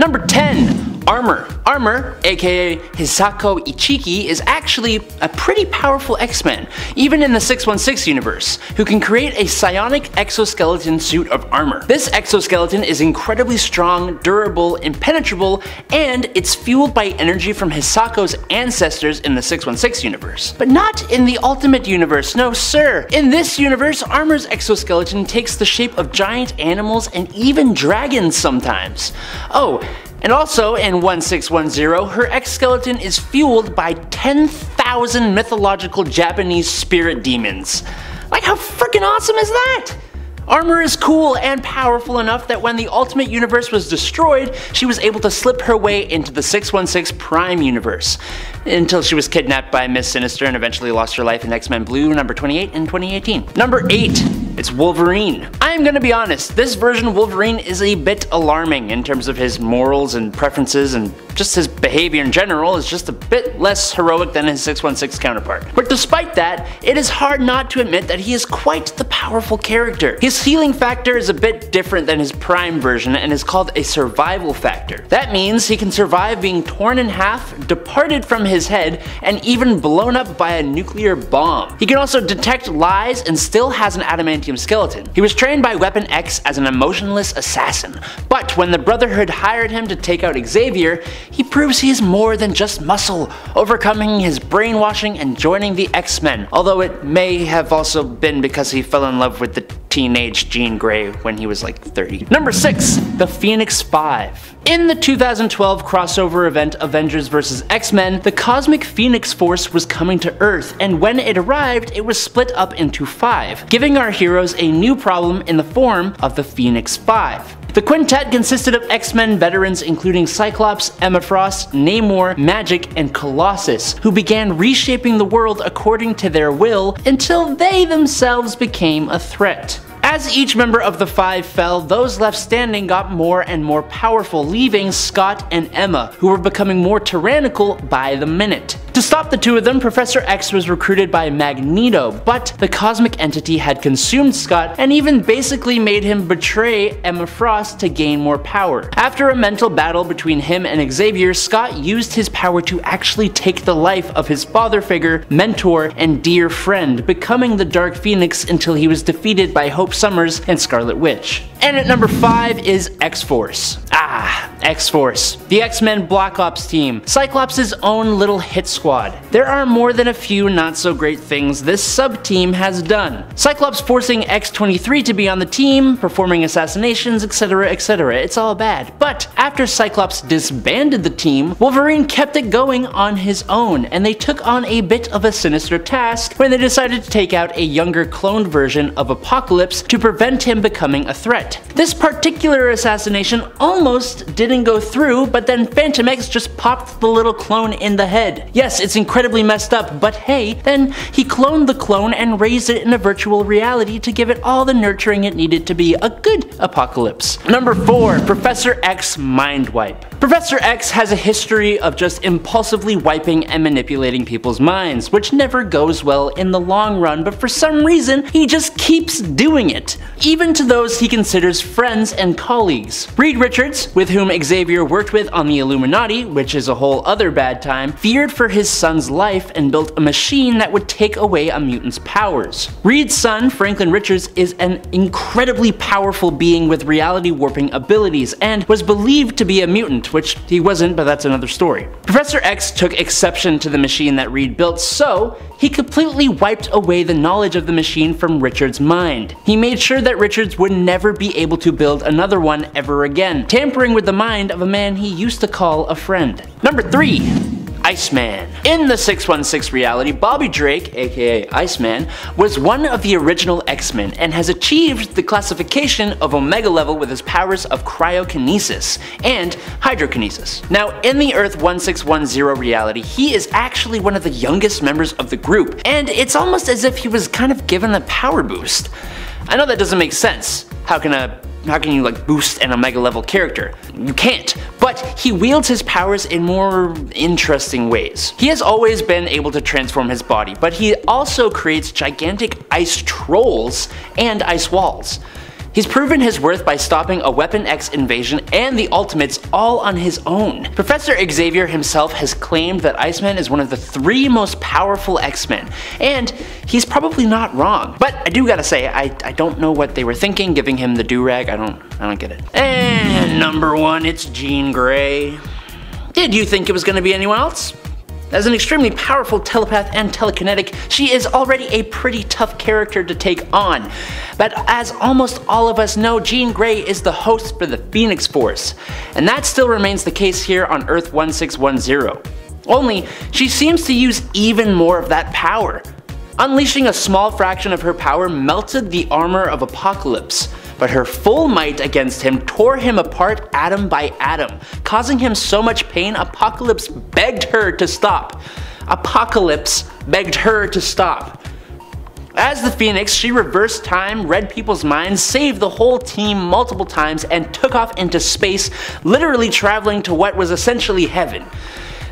Number 10. Armor. Armor, aka Hisako Ichiki, is actually a pretty powerful X-Men, even in the 616 universe, who can create a psionic exoskeleton suit of armor. This exoskeleton is incredibly strong, durable, impenetrable, and it's fueled by energy from Hisako's ancestors in the 616 universe. But not in the Ultimate Universe, no sir! In this universe, Armor's exoskeleton takes the shape of giant animals and even dragons sometimes. Oh, and also in 1610, her exoskeleton is fueled by 10,000 mythological Japanese spirit demons. Like, how freaking awesome is that? Armor is cool and powerful enough that when the Ultimate Universe was destroyed, she was able to slip her way into the 616 Prime Universe, until she was kidnapped by Miss Sinister and eventually lost her life in X-Men Blue number 28 in 2018. Number 8. It's Wolverine. I'm gonna be honest, this version of Wolverine is a bit alarming in terms of his morals and preferences, and just his behavior in general is just a bit less heroic than his 616 counterpart. But despite that, it is hard not to admit that he is quite the powerful character. His healing factor is a bit different than his Prime version and is called a survival factor. That means he can survive being torn in half, departed from his head, and even blown up by a nuclear bomb. He can also detect lies and still has an adamantium skeleton. He was trained by Weapon X as an emotionless assassin, but when the Brotherhood hired him to take out Xavier, he proves he is more than just muscle, overcoming his brainwashing and joining the X-Men, although it may have also been because he fell in love with the teenage Jean Grey when he was like 30. Number 6. The Phoenix 5. In the 2012 crossover event Avengers vs. X-Men, the Cosmic Phoenix Force was coming to Earth, and when it arrived, it was split up into 5, giving our heroes a new problem in the form of the Phoenix 5. The quintet consisted of X-Men veterans including Cyclops, Emma Frost, Namor, Magik, and Colossus, who began reshaping the world according to their will until they themselves became a threat. As each member of the 5 fell, those left standing got more and more powerful, leaving Scott and Emma, who were becoming more tyrannical by the minute. To stop the two of them, Professor X was recruited by Magneto, but the cosmic entity had consumed Scott and even basically made him betray Emma Frost to gain more power. After a mental battle between him and Xavier, Scott used his power to actually take the life of his father figure, mentor, and dear friend, becoming the Dark Phoenix until he was defeated by Hope Summers and Scarlet Witch. And at number 5 is X-Force. X-Force, the X-Men Black Ops team, Cyclops' own little hit squad. There are more than a few not so great things this sub-team has done. Cyclops forcing X-23 to be on the team, performing assassinations, etc, etc, it's all bad. But after Cyclops disbanded the team, Wolverine kept it going on his own, and they took on a bit of a sinister task when they decided to take out a younger cloned version of Apocalypse to prevent him becoming a threat. This particular assassination almost didn't go through, but then Phantom X just popped the little clone in the head. Yes, it's incredibly messed up, but hey, then he cloned the clone and raised it in a virtual reality to give it all the nurturing it needed to be a good Apocalypse. Number 4. Professor X Mind Wipe. Professor X has a history of just impulsively wiping and manipulating people's minds, which never goes well in the long run, but for some reason, he just keeps doing it, even to those he considers friends and colleagues. Reed Richards, with whom Xavier worked with on the Illuminati, which is a whole other bad time, feared for his son's life and built a machine that would take away a mutant's powers. Reed's son, Franklin Richards, is an incredibly powerful being with reality warping abilities and was believed to be a mutant, which he wasn't, but that's another story. Professor X took exception to the machine that Reed built, so he completely wiped away the knowledge of the machine from Richards' mind. He made sure that Richards would never be able to build another one ever again, tampering with the mind of a man he used to call a friend. Number 3. Iceman. In the 616 reality, Bobby Drake, aka Iceman, was one of the original X-Men and has achieved the classification of Omega level with his powers of cryokinesis and hydrokinesis. Now, in the Earth 1610 reality, he is actually one of the youngest members of the group, and it's almost as if he was kind of given a power boost. I know that doesn't make sense. How can you like boost an Omega level character? You can't. But he wields his powers in more interesting ways. He has always been able to transform his body, but he also creates gigantic ice trolls and ice walls. He's proven his worth by stopping a Weapon X invasion and the Ultimates all on his own. Professor Xavier himself has claimed that Iceman is one of the 3 most powerful X-Men, and he's probably not wrong. But I do gotta say, I don't know what they were thinking giving him the do-rag. I don't get it. And number 1, it's Jean Grey. Did you think it was gonna be anyone else? As an extremely powerful telepath and telekinetic, she is already a pretty tough character to take on. But as almost all of us know, Jean Grey is the host for the Phoenix Force, and that still remains the case here on Earth 1610. Only, she seems to use even more of that power. Unleashing a small fraction of her power melted the armor of Apocalypse, but her full might against him tore him apart atom by atom, causing him so much pain Apocalypse begged her to stop. Apocalypse begged her to stop. As the Phoenix, she reversed time, read people's minds, saved the whole team multiple times, and took off into space, literally traveling to what was essentially heaven.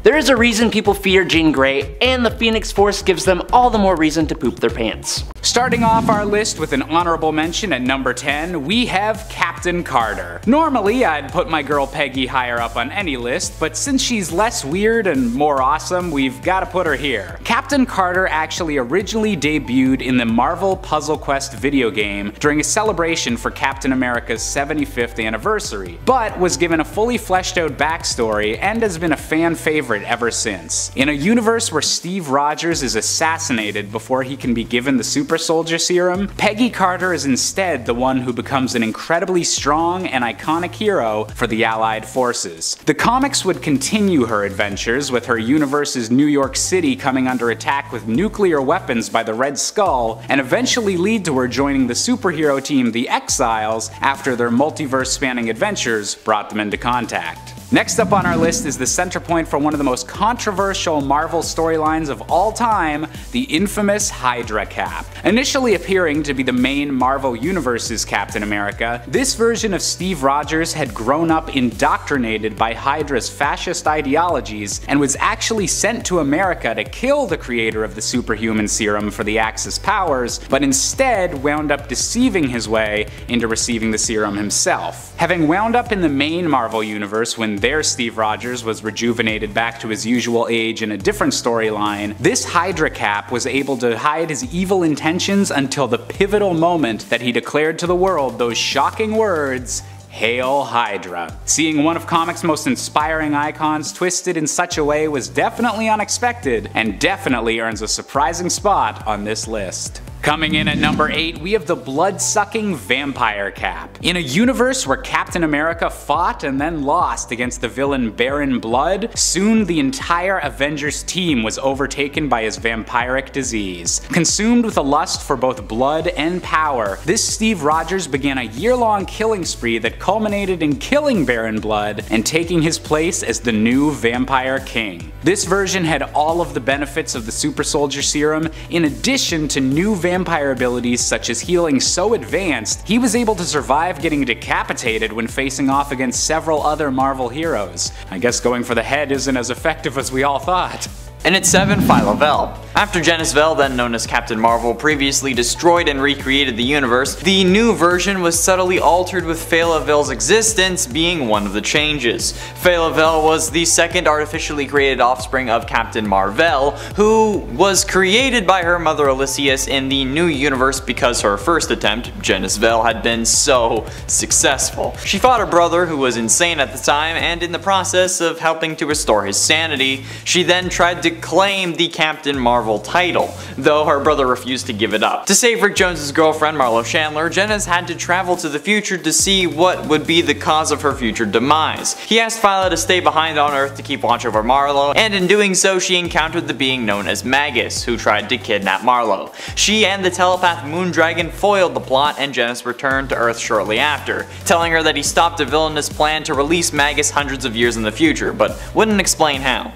There is a reason people fear Jean Grey, and the Phoenix Force gives them all the more reason to poop their pants. Starting off our list with an honorable mention at number 10, we have Captain Carter. Normally, I'd put my girl Peggy higher up on any list, but since she's less weird and more awesome, we've gotta put her here. Captain Carter actually originally debuted in the Marvel Puzzle Quest video game during a celebration for Captain America's 75th anniversary, but was given a fully fleshed out backstory and has been a fan favorite ever since. In a universe where Steve Rogers is assassinated before he can be given the Super Soldier Serum, Peggy Carter is instead the one who becomes an incredibly strong and iconic hero for the Allied forces. The comics would continue her adventures, with her universe's New York City coming under attack with nuclear weapons by the Red Skull, and eventually lead to her joining the superhero team the Exiles after their multiverse-spanning adventures brought them into contact. Next up on our list is the center point for one of the most controversial Marvel storylines of all time, the infamous Hydra Cap. Initially appearing to be the main Marvel Universe's Captain America, this version of Steve Rogers had grown up indoctrinated by Hydra's fascist ideologies and was actually sent to America to kill the creator of the superhuman serum for the Axis powers, but instead wound up deceiving his way into receiving the serum himself. Having wound up in the main Marvel Universe when their Steve Rogers was rejuvenated back to his usual age in a different storyline, this Hydra Cap was able to hide his evil intentions until the pivotal moment that he declared to the world those shocking words, "Hail Hydra." Seeing one of comics' most inspiring icons twisted in such a way was definitely unexpected, and definitely earns a surprising spot on this list. Coming in at number 8, we have the blood-sucking Vampire Cap. In a universe where Captain America fought and then lost against the villain Baron Blood, soon the entire Avengers team was overtaken by his vampiric disease. Consumed with a lust for both blood and power, this Steve Rogers began a year-long killing spree that culminated in killing Baron Blood and taking his place as the new Vampire King. This version had all of the benefits of the Super Soldier Serum, in addition to new vampire abilities such as healing so advanced, he was able to survive getting decapitated when facing off against several other Marvel heroes. I guess going for the head isn't as effective as we all thought. And at 7, Phyla Vell. After Genis-Vell, then known as Captain Marvel, previously destroyed and recreated the universe, the new version was subtly altered, with Phyla Vell's existence being one of the changes. Phyla Vell was the second artificially created offspring of Captain Mar-Vell, who was created by her mother Elysius in the new universe because her first attempt, Genis-Vell, had been so successful. She fought her brother, who was insane at the time, and in the process of helping to restore his sanity, she then tried to claim the Captain Marvel title, though her brother refused to give it up. To save Rick Jones's girlfriend Marlo Chandler, Genis had to travel to the future to see what would be the cause of her future demise. He asked Phyla to stay behind on Earth to keep watch over Marlo, and in doing so she encountered the being known as Magus, who tried to kidnap Marlo. She and the telepath Moondragon foiled the plot, and Genis returned to Earth shortly after, telling her that he stopped a villainous plan to release Magus hundreds of years in the future, but wouldn't explain how.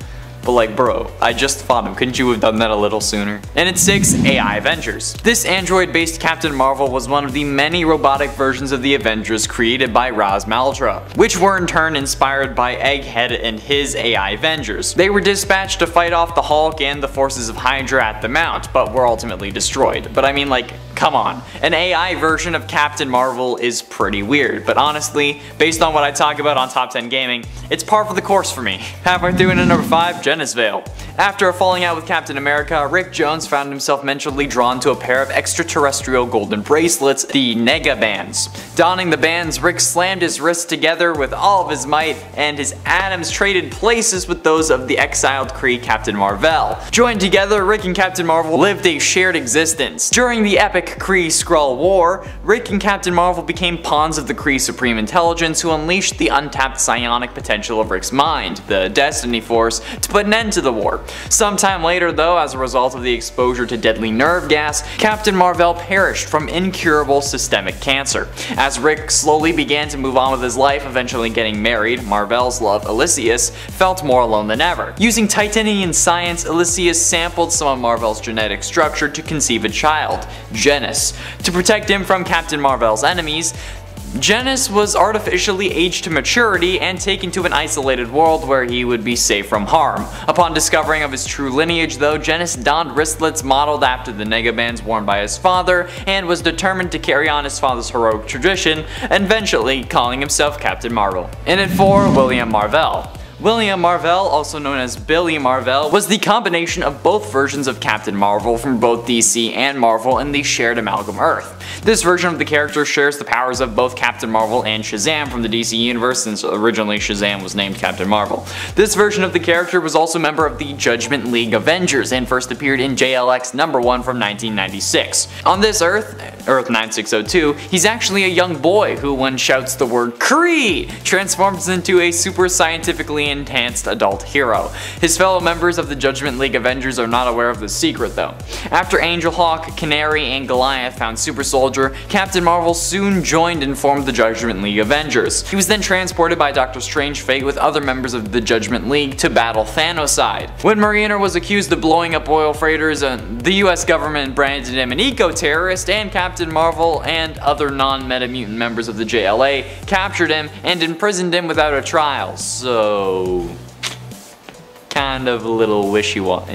But like, bro, I just fought him, couldn't you have done that a little sooner? And at 6, AI Avengers. This android-based Captain Marvel was one of the many robotic versions of the Avengers created by Ras Maltra, which were in turn inspired by Egghead and his AI Avengers. They were dispatched to fight off the Hulk and the forces of Hydra at the Mount, but were ultimately destroyed. But I mean, like, come on, an AI version of Captain Marvel is pretty weird, but honestly, based on what I talk about on Top 10 Gaming, it's par for the course for me. Halfway through into number 5, Genis Vale. After a falling out with Captain America, Rick Jones found himself mentally drawn to a pair of extraterrestrial golden bracelets, the Negabands. Donning the bands, Rick slammed his wrists together with all of his might, and his atoms traded places with those of the exiled Kree Captain Marvel. Joined together, Rick and Captain Marvel lived a shared existence. During the epic Kree-Skrull War, Rick and Captain Marvel became pawns of the Kree Supreme Intelligence who unleashed the untapped psionic potential of Rick's mind, the Destiny Force, to put an end to the war. Sometime later though, as a result of the exposure to deadly nerve gas, Captain Marvel perished from incurable systemic cancer. As Rick slowly began to move on with his life, eventually getting married, Marvel's love, Elysius, felt more alone than ever. Using Titanian science, Elysius sampled some of Marvel's genetic structure to conceive a child, Genis. To protect him from Captain Marvel's enemies, Genis was artificially aged to maturity and taken to an isolated world where he would be safe from harm. Upon discovering of his true lineage though, Genis donned wristlets modeled after the Negabands worn by his father and was determined to carry on his father's heroic tradition, eventually calling himself Captain Marvel. In at 4, William Marvel. William Marvel, also known as Billy Marvel, was the combination of both versions of Captain Marvel from both DC and Marvel in the shared amalgam Earth. This version of the character shares the powers of both Captain Marvel and Shazam from the DC universe, since originally Shazam was named Captain Marvel. This version of the character was also a member of the Judgment League Avengers and first appeared in JLX #1 from 1996. On this Earth 9602, he's actually a young boy who, when shouts the word Kree, transforms into a super scientifically enhanced adult hero. His fellow members of the Judgment League Avengers are not aware of the secret though. After Angel Hawk, Canary, and Goliath found Super Soldier, Captain Marvel soon joined and formed the Judgment League Avengers. He was then transported by Doctor Strange Fate with other members of the Judgment League to battle Thanos. When Mariner was accused of blowing up oil freighters, the US government branded him an eco-terrorist, and Captain Marvel and other non-Metamutant members of the JLA captured him and imprisoned him without a trial. So kind of a little wishy-washy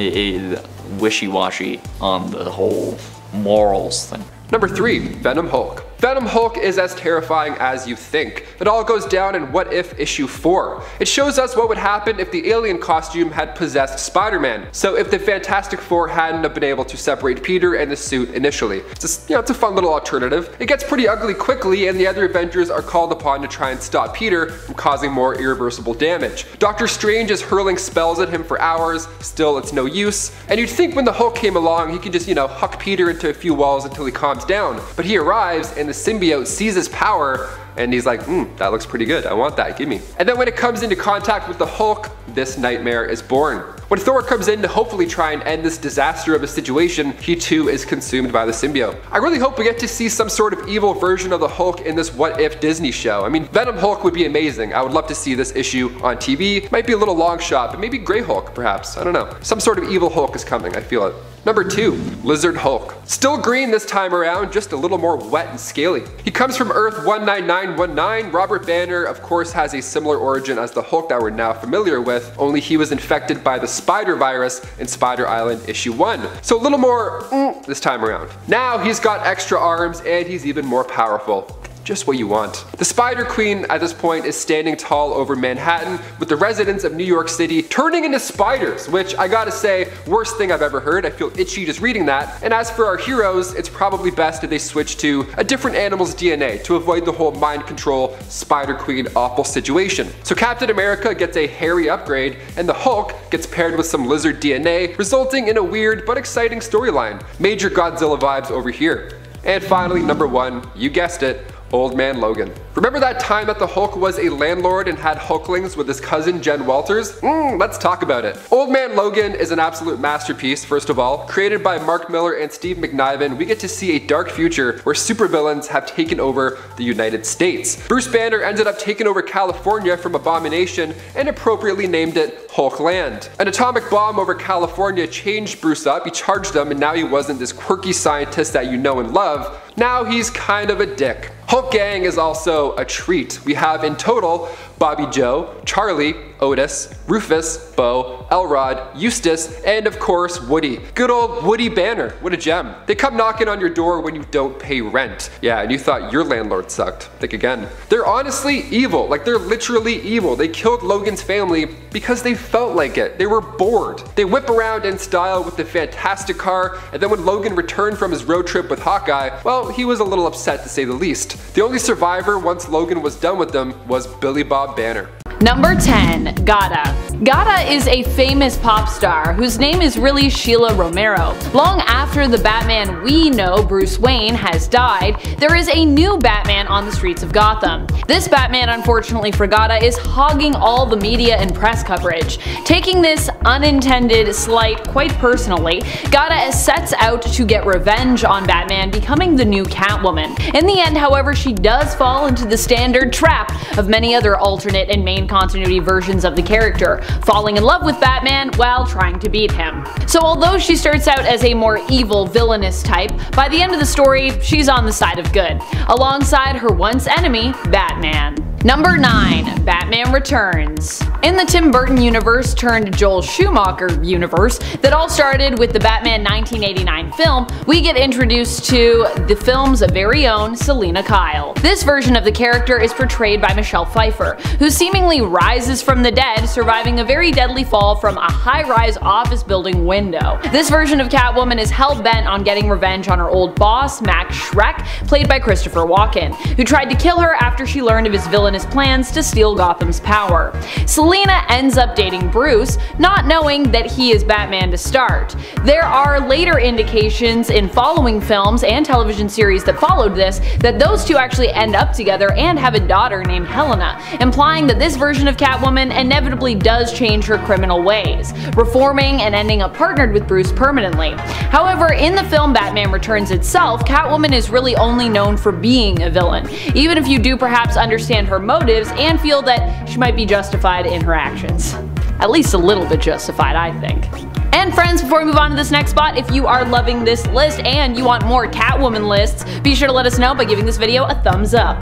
on the whole morals thing. Number 3, Venom Hulk. Venom Hulk is as terrifying as you think. It all goes down in What If issue 4. It shows us what would happen if the alien costume had possessed Spider-Man. So if the Fantastic Four hadn't have been able to separate Peter and the suit initially. It's a fun little alternative. It gets pretty ugly quickly and the other Avengers are called upon to try and stop Peter from causing more irreversible damage. Doctor Strange is hurling spells at him for hours, still it's no use. And you'd think when the Hulk came along he could just, huck Peter into a few walls until he calms down. But he arrives and the symbiote sees his power and he's like, that looks pretty good, I want that, give me. And then when it comes into contact with the Hulk, this nightmare is born. When Thor comes in to hopefully try and end this disaster of a situation, he too is consumed by the symbiote. I really hope we get to see some sort of evil version of the Hulk in this What If Disney show. I mean, Venom Hulk would be amazing. I would love to see this issue on TV. Might be a little long shot, but maybe Grey Hulk perhaps, I don't know. Some sort of evil Hulk is coming, I feel it. Number 2, Lizard Hulk. Still green this time around, just a little more wet and scaly. He comes from Earth 19919. Robert Banner, of course, has a similar origin as the Hulk that we're now familiar with, only he was infected by the Spider Virus in Spider Island issue 1. So a little more this time around. Now he's got extra arms and he's even more powerful. Just what you want. The Spider Queen at this point is standing tall over Manhattan with the residents of New York City turning into spiders, which I gotta say, worst thing I've ever heard. I feel itchy just reading that. And as for our heroes, it's probably best if they switch to a different animal's DNA to avoid the whole mind control Spider Queen awful situation. So Captain America gets a hairy upgrade and the Hulk gets paired with some lizard DNA, resulting in a weird but exciting storyline. Major Godzilla vibes over here. And finally, number 1, you guessed it, Old Man Logan. Remember that time that the Hulk was a landlord and had Hulklings with his cousin Jen Walters? Let's talk about it. Old Man Logan is an absolute masterpiece, first of all. Created by Mark Miller and Steve McNiven, we get to see a dark future where supervillains have taken over the United States. Bruce Banner ended up taking over California from Abomination and appropriately named it Hulkland. An atomic bomb over California changed Bruce up, he charged him, and now he wasn't this quirky scientist that you know and love. Now he's kind of a dick. Hulk Gang is also a treat. We have in total Bobby Joe, Charlie, Otis, Rufus, Bo, Elrod, Eustace, and of course Woody. Good old Woody Banner, what a gem. They come knocking on your door when you don't pay rent. Yeah, and you thought your landlord sucked. Think again. They're honestly evil, like they're literally evil. They killed Logan's family because they felt like it. They were bored. They whip around in style with the fantastic car, and then when Logan returned from his road trip with Hawkeye, well, he was a little upset to say the least. The only survivor once Logan was done with them was Billy Bob Banner. Number 10. Gatta. Gatta is a famous pop star whose name is really Sheila Romero. Long after the Batman we know, Bruce Wayne, has died, there is a new Batman on the streets of Gotham. This Batman, unfortunately for Gatta, is hogging all the media and press coverage. Taking this unintended slight quite personally, Gatta sets out to get revenge on Batman, becoming the new Catwoman. In the end, however, she does fall into the standard trap of many other alternate and main continuity versions of the character, falling in love with Batman while trying to beat him. So although she starts out as a more evil, villainous type, by the end of the story, she's on the side of good, alongside her once enemy, Batman. Number 9. Batman Returns. In the Tim Burton universe turned Joel Schumacher universe that all started with the Batman 1989 film, we get introduced to the film's very own Selina Kyle. This version of the character is portrayed by Michelle Pfeiffer, who seemingly rises from the dead, surviving a very deadly fall from a high-rise office building window. This version of Catwoman is hell-bent on getting revenge on her old boss, Max Schreck, played by Christopher Walken, who tried to kill her after she learned of his villainous plans to steal Gotham's power. Selina ends up dating Bruce, not knowing that he is Batman to start. There are later indications in following films and television series that followed this that those two actually end up together and have a daughter named Helena, implying that this version of Catwoman inevitably does change her criminal ways, reforming and ending up partnered with Bruce permanently. However, in the film Batman Returns itself, Catwoman is really only known for being a villain, even if you do perhaps understand her motives and feel that she might be justified in her actions. At least a little bit justified, I think. And friends, before we move on to this next spot, if you are loving this list and you want more Catwoman lists, be sure to let us know by giving this video a thumbs up.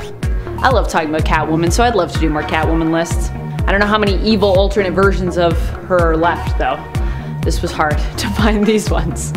I love talking about Catwoman, so I'd love to do more Catwoman lists. I don't know how many evil alternate versions of her are left, though. This was hard to find these ones.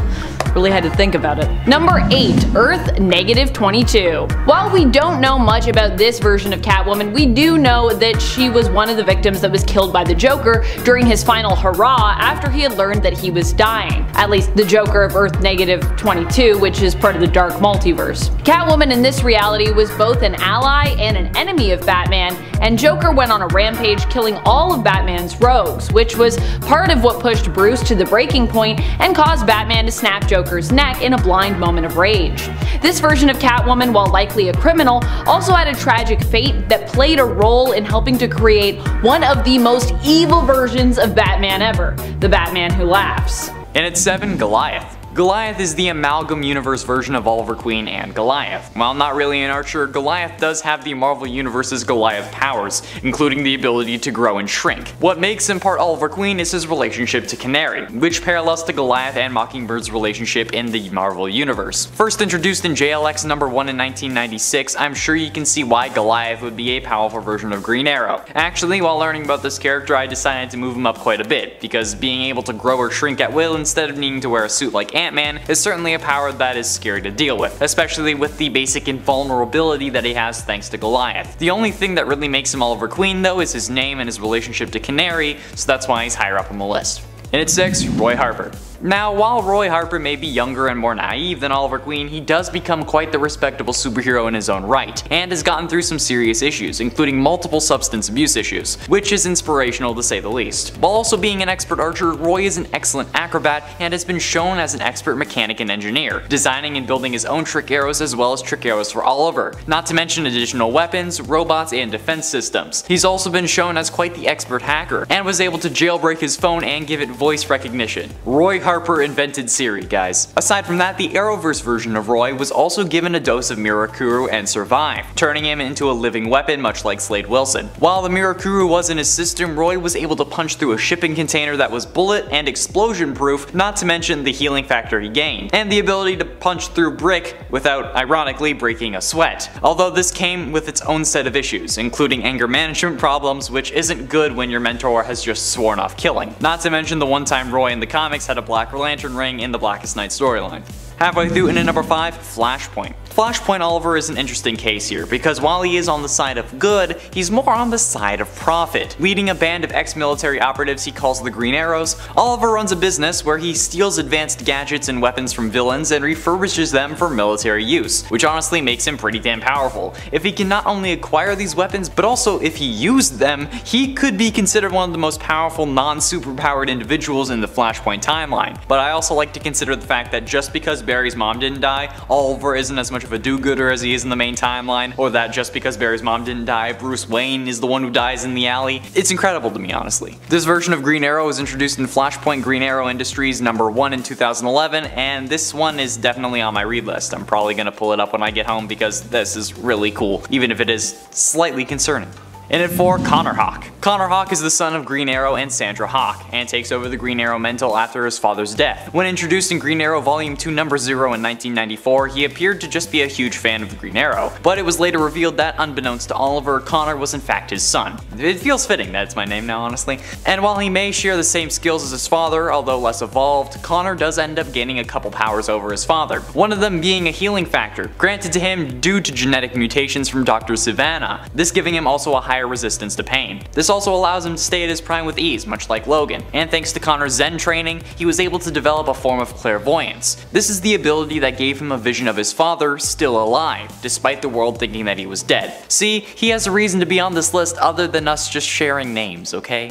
Really had to think about it. Number 8. Earth -22. While we don't know much about this version of Catwoman, we do know that she was one of the victims that was killed by the Joker during his final hurrah after he had learned that he was dying. At least the Joker of Earth -22, which is part of the Dark Multiverse. Catwoman in this reality was both an ally and an enemy of Batman, and Joker went on a rampage killing all of Batman's rogues, which was part of what pushed Bruce to the breaking point and caused Batman to snap Joker's neck in a blind moment of rage. This version of Catwoman, while likely a criminal, also had a tragic fate that played a role in helping to create one of the most evil versions of Batman ever, the Batman Who Laughs. And at 7, Goliath. Goliath is the Amalgam Universe version of Oliver Queen and Goliath. While not really an archer, Goliath does have the Marvel Universe's Goliath powers, including the ability to grow and shrink. What makes him part Oliver Queen is his relationship to Canary, which parallels to Goliath and Mockingbird's relationship in the Marvel Universe. First introduced in JLX #1 in 1996, I'm sure you can see why Goliath would be a powerful version of Green Arrow. Actually, while learning about this character, I decided to move him up quite a bit, because being able to grow or shrink at will instead of needing to wear a suit like Ant-Man is certainly a power that is scary to deal with, especially with the basic invulnerability that he has thanks to Goliath. The only thing that really makes him Oliver Queen though is his name and his relationship to Canary, so that's why he's higher up on the list. And at 6, Roy Harper. Now, while Roy Harper may be younger and more naive than Oliver Queen, he does become quite the respectable superhero in his own right, and has gotten through some serious issues, including multiple substance abuse issues, which is inspirational to say the least. While also being an expert archer, Roy is an excellent acrobat and has been shown as an expert mechanic and engineer, designing and building his own trick arrows as well as trick arrows for Oliver, not to mention additional weapons, robots, and defense systems. He's also been shown as quite the expert hacker, and was able to jailbreak his phone and give it voice recognition. Roy Harper invented Siri, guys. Aside from that, the Arrowverse version of Roy was also given a dose of Mirakuru and survived, turning him into a living weapon much like Slade Wilson. While the Mirakuru was in his system, Roy was able to punch through a shipping container that was bullet and explosion proof, not to mention the healing factor he gained, and the ability to punch through brick without, ironically, breaking a sweat. Although this came with its own set of issues, including anger management problems, which isn't good when your mentor has just sworn off killing. Not to mention the one time Roy in the comics had a Black Lantern ring in the Blackest Night storyline. Halfway through into number 5, Flashpoint. Flashpoint Oliver is an interesting case here, because while he is on the side of good, he's more on the side of profit. Leading a band of ex-military operatives he calls the Green Arrows, Oliver runs a business where he steals advanced gadgets and weapons from villains and refurbishes them for military use, which honestly makes him pretty damn powerful. If he can not only acquire these weapons, but also if he used them, he could be considered one of the most powerful non-superpowered individuals in the Flashpoint timeline. But I also like to consider the fact that just because Barry's mom didn't die, Oliver isn't as much of a do-gooder as he is in the main timeline, or that just because Barry's mom didn't die, Bruce Wayne is the one who dies in the alley. It's incredible to me, honestly. This version of Green Arrow was introduced in Flashpoint Green Arrow Industries #1 in 2011, and this one is definitely on my read list. I'm probably gonna pull it up when I get home because this is really cool, even if it is slightly concerning. In at 4, Connor Hawke. Connor Hawke is the son of Green Arrow and Sandra Hawke, and takes over the Green Arrow mantle after his father's death. When introduced in Green Arrow Volume 2 number 0 in 1994, he appeared to just be a huge fan of the Green Arrow, but it was later revealed that, unbeknownst to Oliver, Connor was in fact his son. It feels fitting that it's my name now, honestly. And while he may share the same skills as his father, although less evolved, Connor does end up gaining a couple powers over his father, one of them being a healing factor, granted to him due to genetic mutations from Dr. Sivana, this giving him also a higher resistance to pain. This also allows him to stay at his prime with ease, much like Logan, and thanks to Connor's Zen training, he was able to develop a form of clairvoyance. This is the ability that gave him a vision of his father still alive, despite the world thinking that he was dead. See, he has a reason to be on this list other than us just sharing names, okay?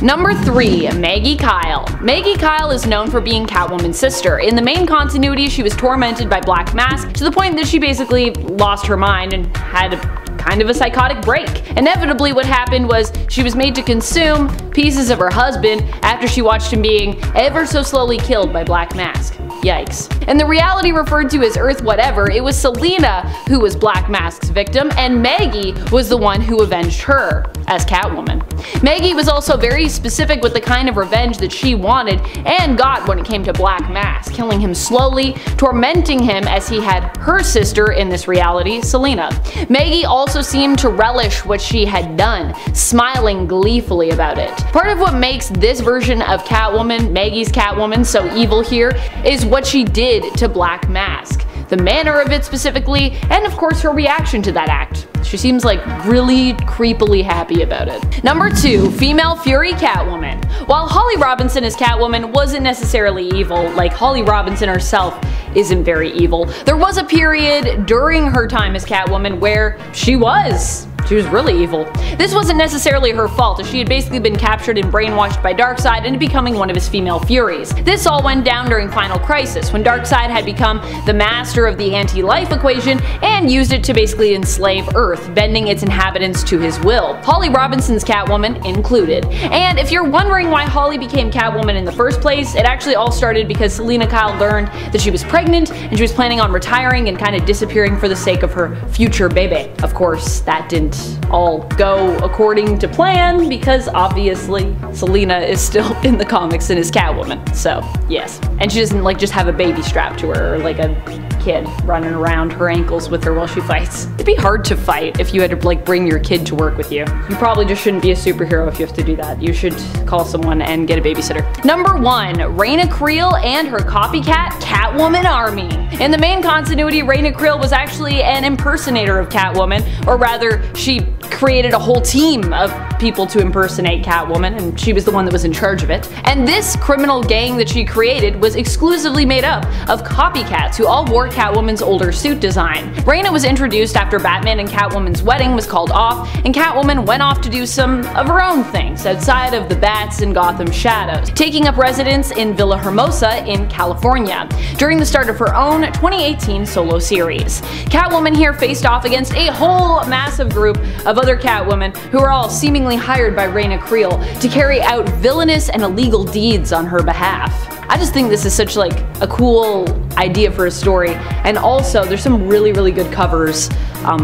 Number 3, Maggie Kyle. Maggie Kyle is known for being Catwoman's sister. In the main continuity, she was tormented by Black Mask to the point that she basically lost her mind and had kind of a psychotic break. Inevitably, what happened was she was made to consume pieces of her husband after she watched him being ever so slowly killed by Black Mask. Yikes. In the reality referred to as Earth Whatever, it was Selina who was Black Mask's victim, and Maggie was the one who avenged her as Catwoman. Maggie was also very specific with the kind of revenge that she wanted and got when it came to Black Mask, killing him slowly, tormenting him as he had her sister in this reality, Selina. Maggie also seemed to relish what she had done, smiling gleefully about it. Part of what makes this version of Catwoman, Maggie's Catwoman, so evil here is what she did to Black Mask. The manner of it specifically, and of course her reaction to that act. She seems like really creepily happy about it. Number 2, Female Fury Catwoman. While Holly Robinson as Catwoman wasn't necessarily evil, like Holly Robinson herself isn't very evil, there was a period during her time as Catwoman where she was really evil. This wasn't necessarily her fault, as she had basically been captured and brainwashed by Darkseid into becoming one of his female furies. This all went down during Final Crisis, when Darkseid had become the master of the anti-life equation and used it to basically enslave Earth, bending its inhabitants to his will, Holly Robinson's Catwoman included. And if you're wondering why Holly became Catwoman in the first place, it actually all started because Selina Kyle learned that she was pregnant and she was planning on retiring and kind of disappearing for the sake of her future baby. Of course, that didn't all go according to plan, because obviously Selina is still in the comics and is Catwoman, so yes. And she doesn't like just have a baby strapped to her, or like a kid running around her ankles with her while she fights. It'd be hard to fight if you had to like bring your kid to work with you. You probably just shouldn't be a superhero if you have to do that. You should call someone and get a babysitter. Number 1, Raina Creel and her copycat Catwoman army. In the main continuity, Raina Creel was actually an impersonator of Catwoman, or rather, she created a whole team of people to impersonate Catwoman, and she was the one that was in charge of it. And this criminal gang that she created was exclusively made up of copycats who all wore Catwoman's older suit design. Raina was introduced after Batman and Catwoman's wedding was called off, and Catwoman went off to do some of her own things outside of the Bats and Gotham Shadows, taking up residence in Villa Hermosa in California during the start of her own 2018 solo series. Catwoman here faced off against a whole massive group of other Catwomen who are all seemingly hired by Raina Creel to carry out villainous and illegal deeds on her behalf. I just think this is such like a cool idea for a story, and also there's some really good covers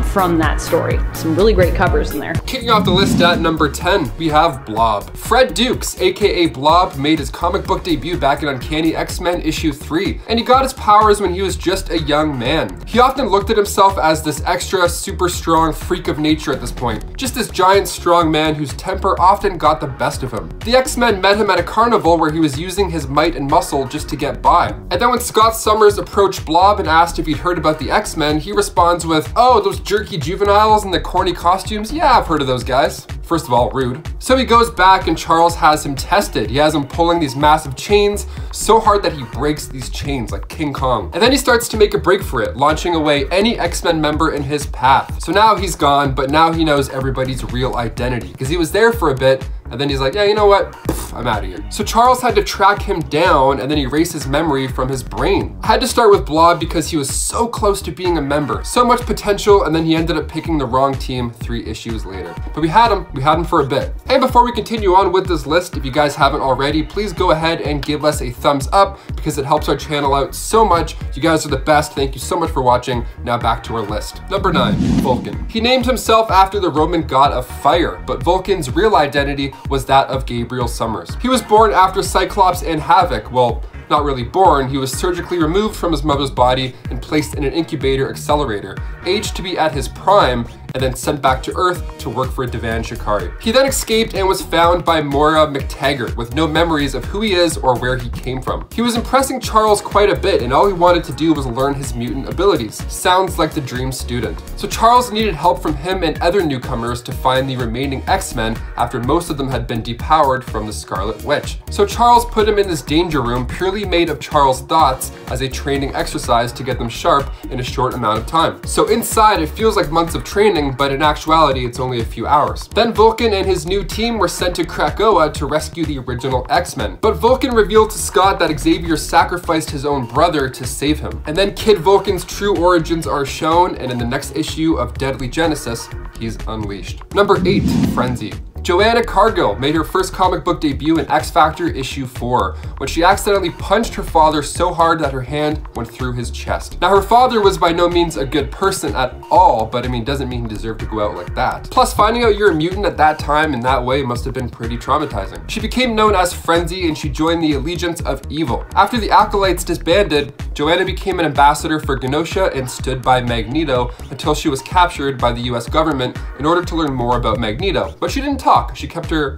from that story. Some really great covers in there. Kicking off the list at number 10, we have Blob. Fred Dukes, aka Blob, made his comic book debut back in Uncanny X-Men issue 3, and he got his powers when he was just a young man. He often looked at himself as this extra super strong freak of nature at this point, just this giant strong man whose temper often got the best of him. The X-Men met him at a carnival where he was using his might and muscle just to get by. And then when Scott Summers approached Blob and asked if he'd heard about the X-Men, he responds with, "Oh, those jerky juveniles in the corny costumes? Yeah, I've heard of those guys." First of all, rude. So he goes back and Charles has him tested. He has him pulling these massive chains so hard that he breaks these chains like King Kong. And then he starts to make a break for it, launching away any X-Men member in his path. So now he's gone, but now he knows everybody's real identity because he was there for a bit and then he's like, yeah, you know what? I'm out of here. So Charles had to track him down and then erase his memory from his brain. I had to start with Blob because he was so close to being a member. So much potential, and then he ended up picking the wrong team 3 issues later. But we had him for a bit. And before we continue on with this list, if you guys haven't already, please go ahead and give us a thumbs up because it helps our channel out so much. You guys are the best. Thank you so much for watching. Now back to our list. Number 9, Vulcan. He named himself after the Roman god of fire, but Vulcan's real identity was that of Gabriel Summers. He was born after Cyclops and Havoc. Well, not really born, he was surgically removed from his mother's body and placed in an incubator accelerator, aged to be at his prime, and then sent back to Earth to work for Devan Shikari. He then escaped and was found by Moira McTaggart with no memories of who he is or where he came from. He was impressing Charles quite a bit and all he wanted to do was learn his mutant abilities. Sounds like the dream student. So Charles needed help from him and other newcomers to find the remaining X-Men after most of them had been depowered from the Scarlet Witch. So Charles put him in this danger room purely made of Charles' thoughts as a training exercise to get them sharp in a short amount of time. So inside it feels like months of training, but in actuality it's only a few hours. Then Vulcan and his new team were sent to Krakoa to rescue the original X-Men. But Vulcan revealed to Scott that Xavier sacrificed his own brother to save him. And then Kid Vulcan's true origins are shown, and in the next issue of Deadly Genesis, he's unleashed. Number 8, Frenzy. Joanna Cargill made her first comic book debut in X-Factor issue 4 when she accidentally punched her father so hard that her hand went through his chest. Now her father was by no means a good person at all, but I mean doesn't mean he deserved to go out like that. Plus finding out you're a mutant at that time in that way must have been pretty traumatizing. She became known as Frenzy and she joined the Allegiance of Evil. After the Acolytes disbanded, Joanna became an ambassador for Genosha and stood by Magneto until she was captured by the US government in order to learn more about Magneto. But she didn't talk. She kept her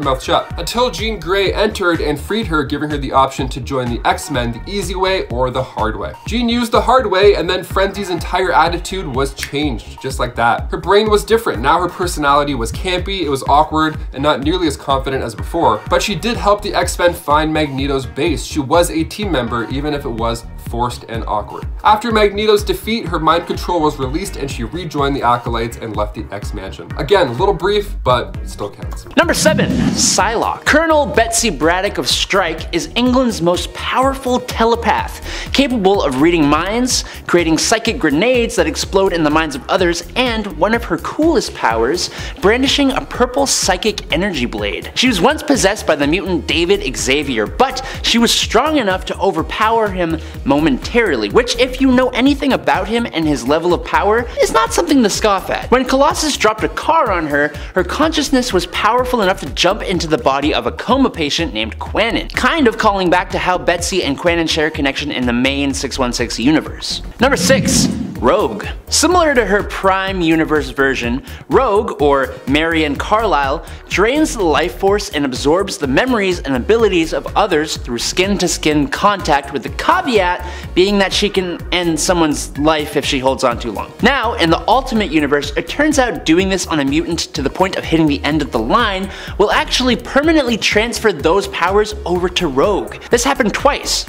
mouth shut until Jean Grey entered and freed her, giving her the option to join the X-Men the easy way or the hard way. Jean used the hard way and then Frenzy's entire attitude was changed just like that. Her brain was different. Now her personality was campy, it was awkward, and not nearly as confident as before. But she did help the X-Men find Magneto's base. She was a team member even if it was forced and awkward. After Magneto's defeat, her mind control was released and she rejoined the Acolytes and left the X-Mansion. Again, a little brief, but it still counts. Number 7, Psylocke. Colonel Betsy Braddock of Strike is England's most powerful telepath, capable of reading minds, creating psychic grenades that explode in the minds of others, and one of her coolest powers, brandishing a purple psychic energy blade. She was once possessed by the mutant David Xavier, but she was strong enough to overpower him momentarily, which if you know anything about him and his level of power, is not something to scoff at. When Colossus dropped a car on her, her consciousness was powerful enough to jump into the body of a coma patient named Quanon, kind of calling back to how Betsy and Quanon share a connection in the main 616 universe. Number 6, Rogue. Similar to her Prime Universe version, Rogue, or Marion Carlisle, drains the life force and absorbs the memories and abilities of others through skin-to-skin contact, with the caveat being that she can end someone's life if she holds on too long. Now, in the Ultimate Universe, it turns out doing this on a mutant to the point of hitting the end of the line will actually permanently transfer those powers over to Rogue. This happened twice.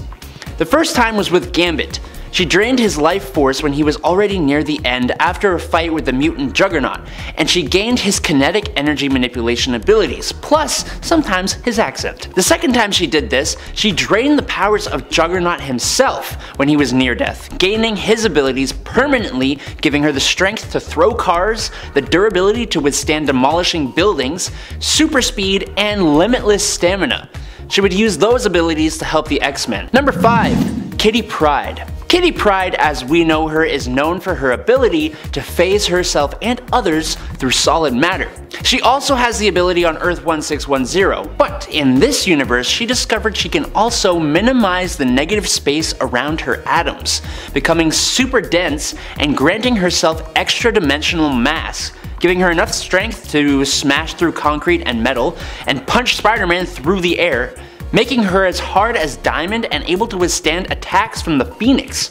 The first time was with Gambit. She drained his life force when he was already near the end after a fight with the mutant Juggernaut, and she gained his kinetic energy manipulation abilities, plus sometimes his accent. The second time she did this, she drained the powers of Juggernaut himself when he was near death, gaining his abilities permanently, giving her the strength to throw cars, the durability to withstand demolishing buildings, super speed, and limitless stamina. She would use those abilities to help the X-Men. Number 5. Kitty Pryde. Kitty Pryde, as we know her, is known for her ability to phase herself and others through solid matter. She also has the ability on Earth 1610, but in this universe she discovered she can also minimize the negative space around her atoms, becoming super dense and granting herself extra dimensional mass, giving her enough strength to smash through concrete and metal and punch Spider-Man through the air, making her as hard as diamond and able to withstand attacks from the Phoenix,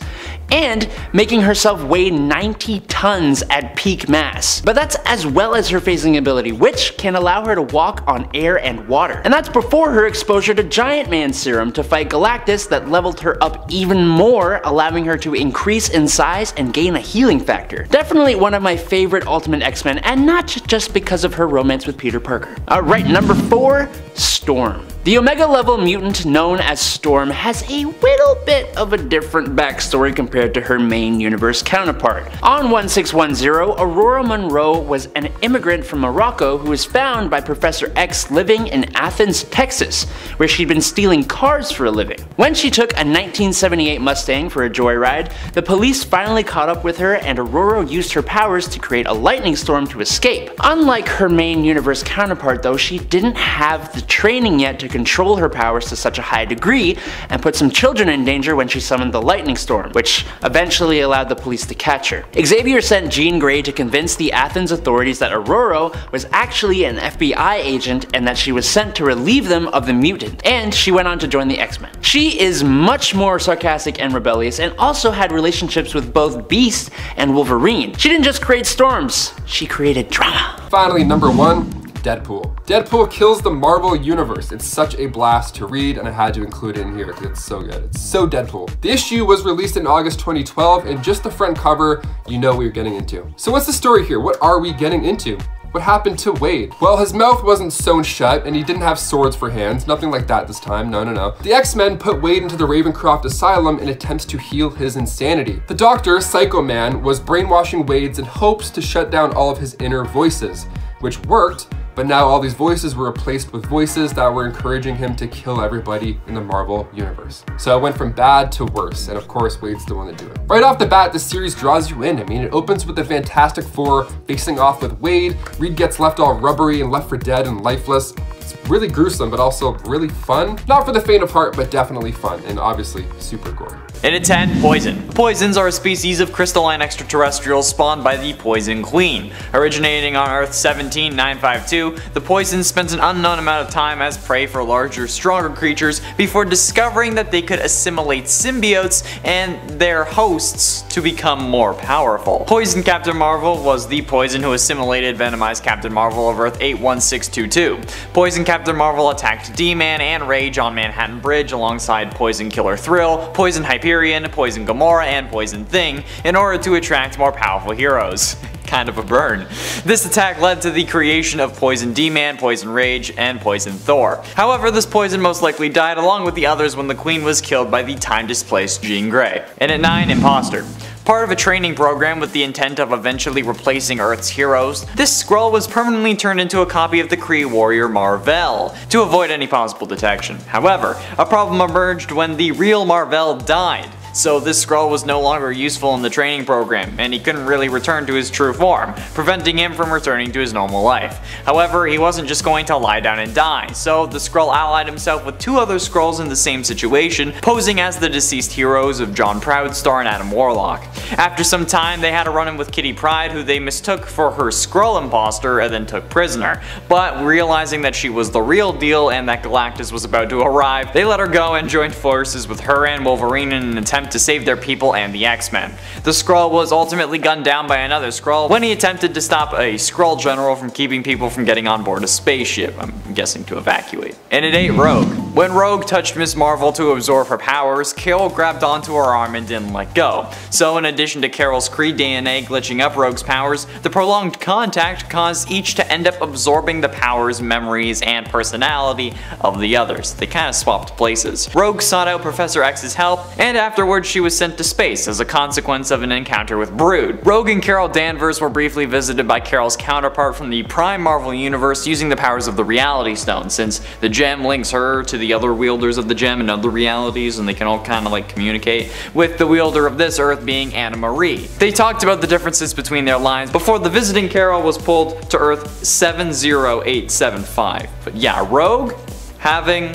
and making herself weigh 90 tons at peak mass. But that's as well as her phasing ability, which can allow her to walk on air and water. And that's before her exposure to Giant Man Serum to fight Galactus that leveled her up even more, allowing her to increase in size and gain a healing factor. Definitely one of my favorite Ultimate X-Men, and not just because of her romance with Peter Parker. Alright, number 4, Storm. The Omega level mutant known as Storm has a little bit of a different backstory compared to her main universe counterpart. On 1610, Aurora Monroe was an immigrant from Morocco who was found by Professor X living in Athens, Texas, where she'd been stealing cars for a living. When she took a 1978 Mustang for a joyride, the police finally caught up with her and Aurora used her powers to create a lightning storm to escape. Unlike her main universe counterpart though, she didn't have the training yet to control her powers to such a high degree and put some children in danger when she summoned the lightning storm, which eventually allowed the police to catch her. Xavier sent Jean Grey to convince the Athens authorities that Aurora was actually an FBI agent and that she was sent to relieve them of the mutant, and she went on to join the X-Men. She is much more sarcastic and rebellious and also had relationships with both Beast and Wolverine. She didn't just create storms, she created drama. Finally, number 1. Deadpool. Deadpool kills the Marvel Universe. It's such a blast to read and I had to include it in here because it's so good. It's so Deadpool. The issue was released in August 2012 and just the front cover, you know what you're getting into. So what's the story here? What are we getting into? What happened to Wade? Well, his mouth wasn't sewn shut and he didn't have swords for hands. Nothing like that this time, no. The X-Men put Wade into the Ravencroft Asylum in attempts to heal his insanity. The doctor, Psycho Man, was brainwashing Wade in hopes to shut down all of his inner voices, which worked. But now all these voices were replaced with voices that were encouraging him to kill everybody in the Marvel Universe. So it went from bad to worse, and of course Wade's the one to do it. Right off the bat, the series draws you in. I mean, it opens with the Fantastic Four facing off with Wade. Reed gets left all rubbery and left for dead and lifeless. It's really gruesome, but also really fun. Not for the faint of heart, but definitely fun, and obviously super gory. And at 10, Poison. Poisons are a species of crystalline extraterrestrials spawned by the Poison Queen. Originating on Earth 17952, the Poisons spent an unknown amount of time as prey for larger, stronger creatures before discovering that they could assimilate symbiotes and their hosts to become more powerful. Poison Captain Marvel was the Poison who assimilated venomized Captain Marvel of Earth 81622. Poison Captain Marvel attacked D-Man and Rage on Manhattan Bridge alongside Poison Killer Thrill, Poison Hyperion, Poison Gamora, and Poison Thing in order to attract more powerful heroes. Kind of a burn. This attack led to the creation of Poison D-Man, Poison Rage, and Poison Thor. However, this poison most likely died along with the others when the Queen was killed by the time-displaced Jean Grey. And at 9, Imposter. Part of a training program with the intent of eventually replacing Earth's heroes, this Skrull was permanently turned into a copy of the Kree warrior Mar-Vell, to avoid any possible detection. However, a problem emerged when the real Mar-Vell died. So this Skrull was no longer useful in the training program, and he couldn't really return to his true form, preventing him from returning to his normal life. However, he wasn't just going to lie down and die, so the Skrull allied himself with 2 other Skrulls in the same situation, posing as the deceased heroes of John Proudstar and Adam Warlock. After some time, they had a run-in with Kitty Pryde, who they mistook for her Skrull imposter and then took prisoner. But realizing that she was the real deal and that Galactus was about to arrive, they let her go and joined forces with her and Wolverine in an attempt to save their people and the X-Men. The Skrull was ultimately gunned down by another Skrull when he attempted to stop a Skrull general from keeping people from getting on board a spaceship, I'm guessing to evacuate. And at 8, Rogue. When Rogue touched Ms. Marvel to absorb her powers, Carol grabbed onto her arm and didn't let go. So in addition to Carol's Kree DNA glitching up Rogue's powers, the prolonged contact caused each to end up absorbing the powers, memories, and personality of the others. They kinda swapped places. Rogue sought out Professor X's help, and afterwards she was sent to space as a consequence of an encounter with Brood. Rogue and Carol Danvers were briefly visited by Carol's counterpart from the Prime Marvel universe using the powers of the Reality Stone, since the gem links her to the other wielders of the gem in other realities, and they can all kind of like communicate, with the wielder of this Earth being Anna Marie. They talked about the differences between their lines before the visiting Carol was pulled to Earth 70875. But yeah, Rogue having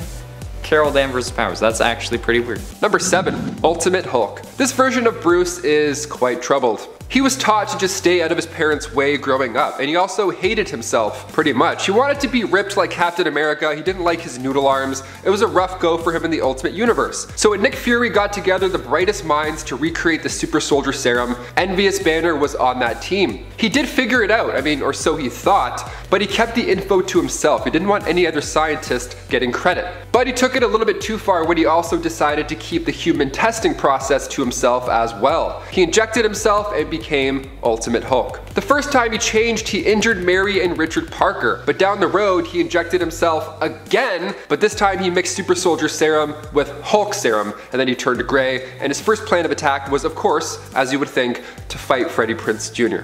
Carol Danvers' powers, that's actually pretty weird. Number 7. Ultimate Hulk. This version of Bruce is quite troubled. He was taught to just stay out of his parents' way growing up, and he also hated himself pretty much. He wanted to be ripped like Captain America, he didn't like his noodle arms, it was a rough go for him in the Ultimate Universe. So when Nick Fury got together the brightest minds to recreate the Super Soldier Serum, Envious Banner was on that team. He did figure it out, or so he thought, but he kept the info to himself. He didn't want any other scientist getting credit. But he took it a little bit too far when he also decided to keep the human testing process to himself as well. He injected himself and became Ultimate Hulk. The first time he changed, he injured Mary and Richard Parker, but down the road he injected himself again, but this time he mixed Super Soldier Serum with Hulk Serum, and then he turned gray, and his first plan of attack was, of course, as you would think, to fight Freddie Prinze Jr.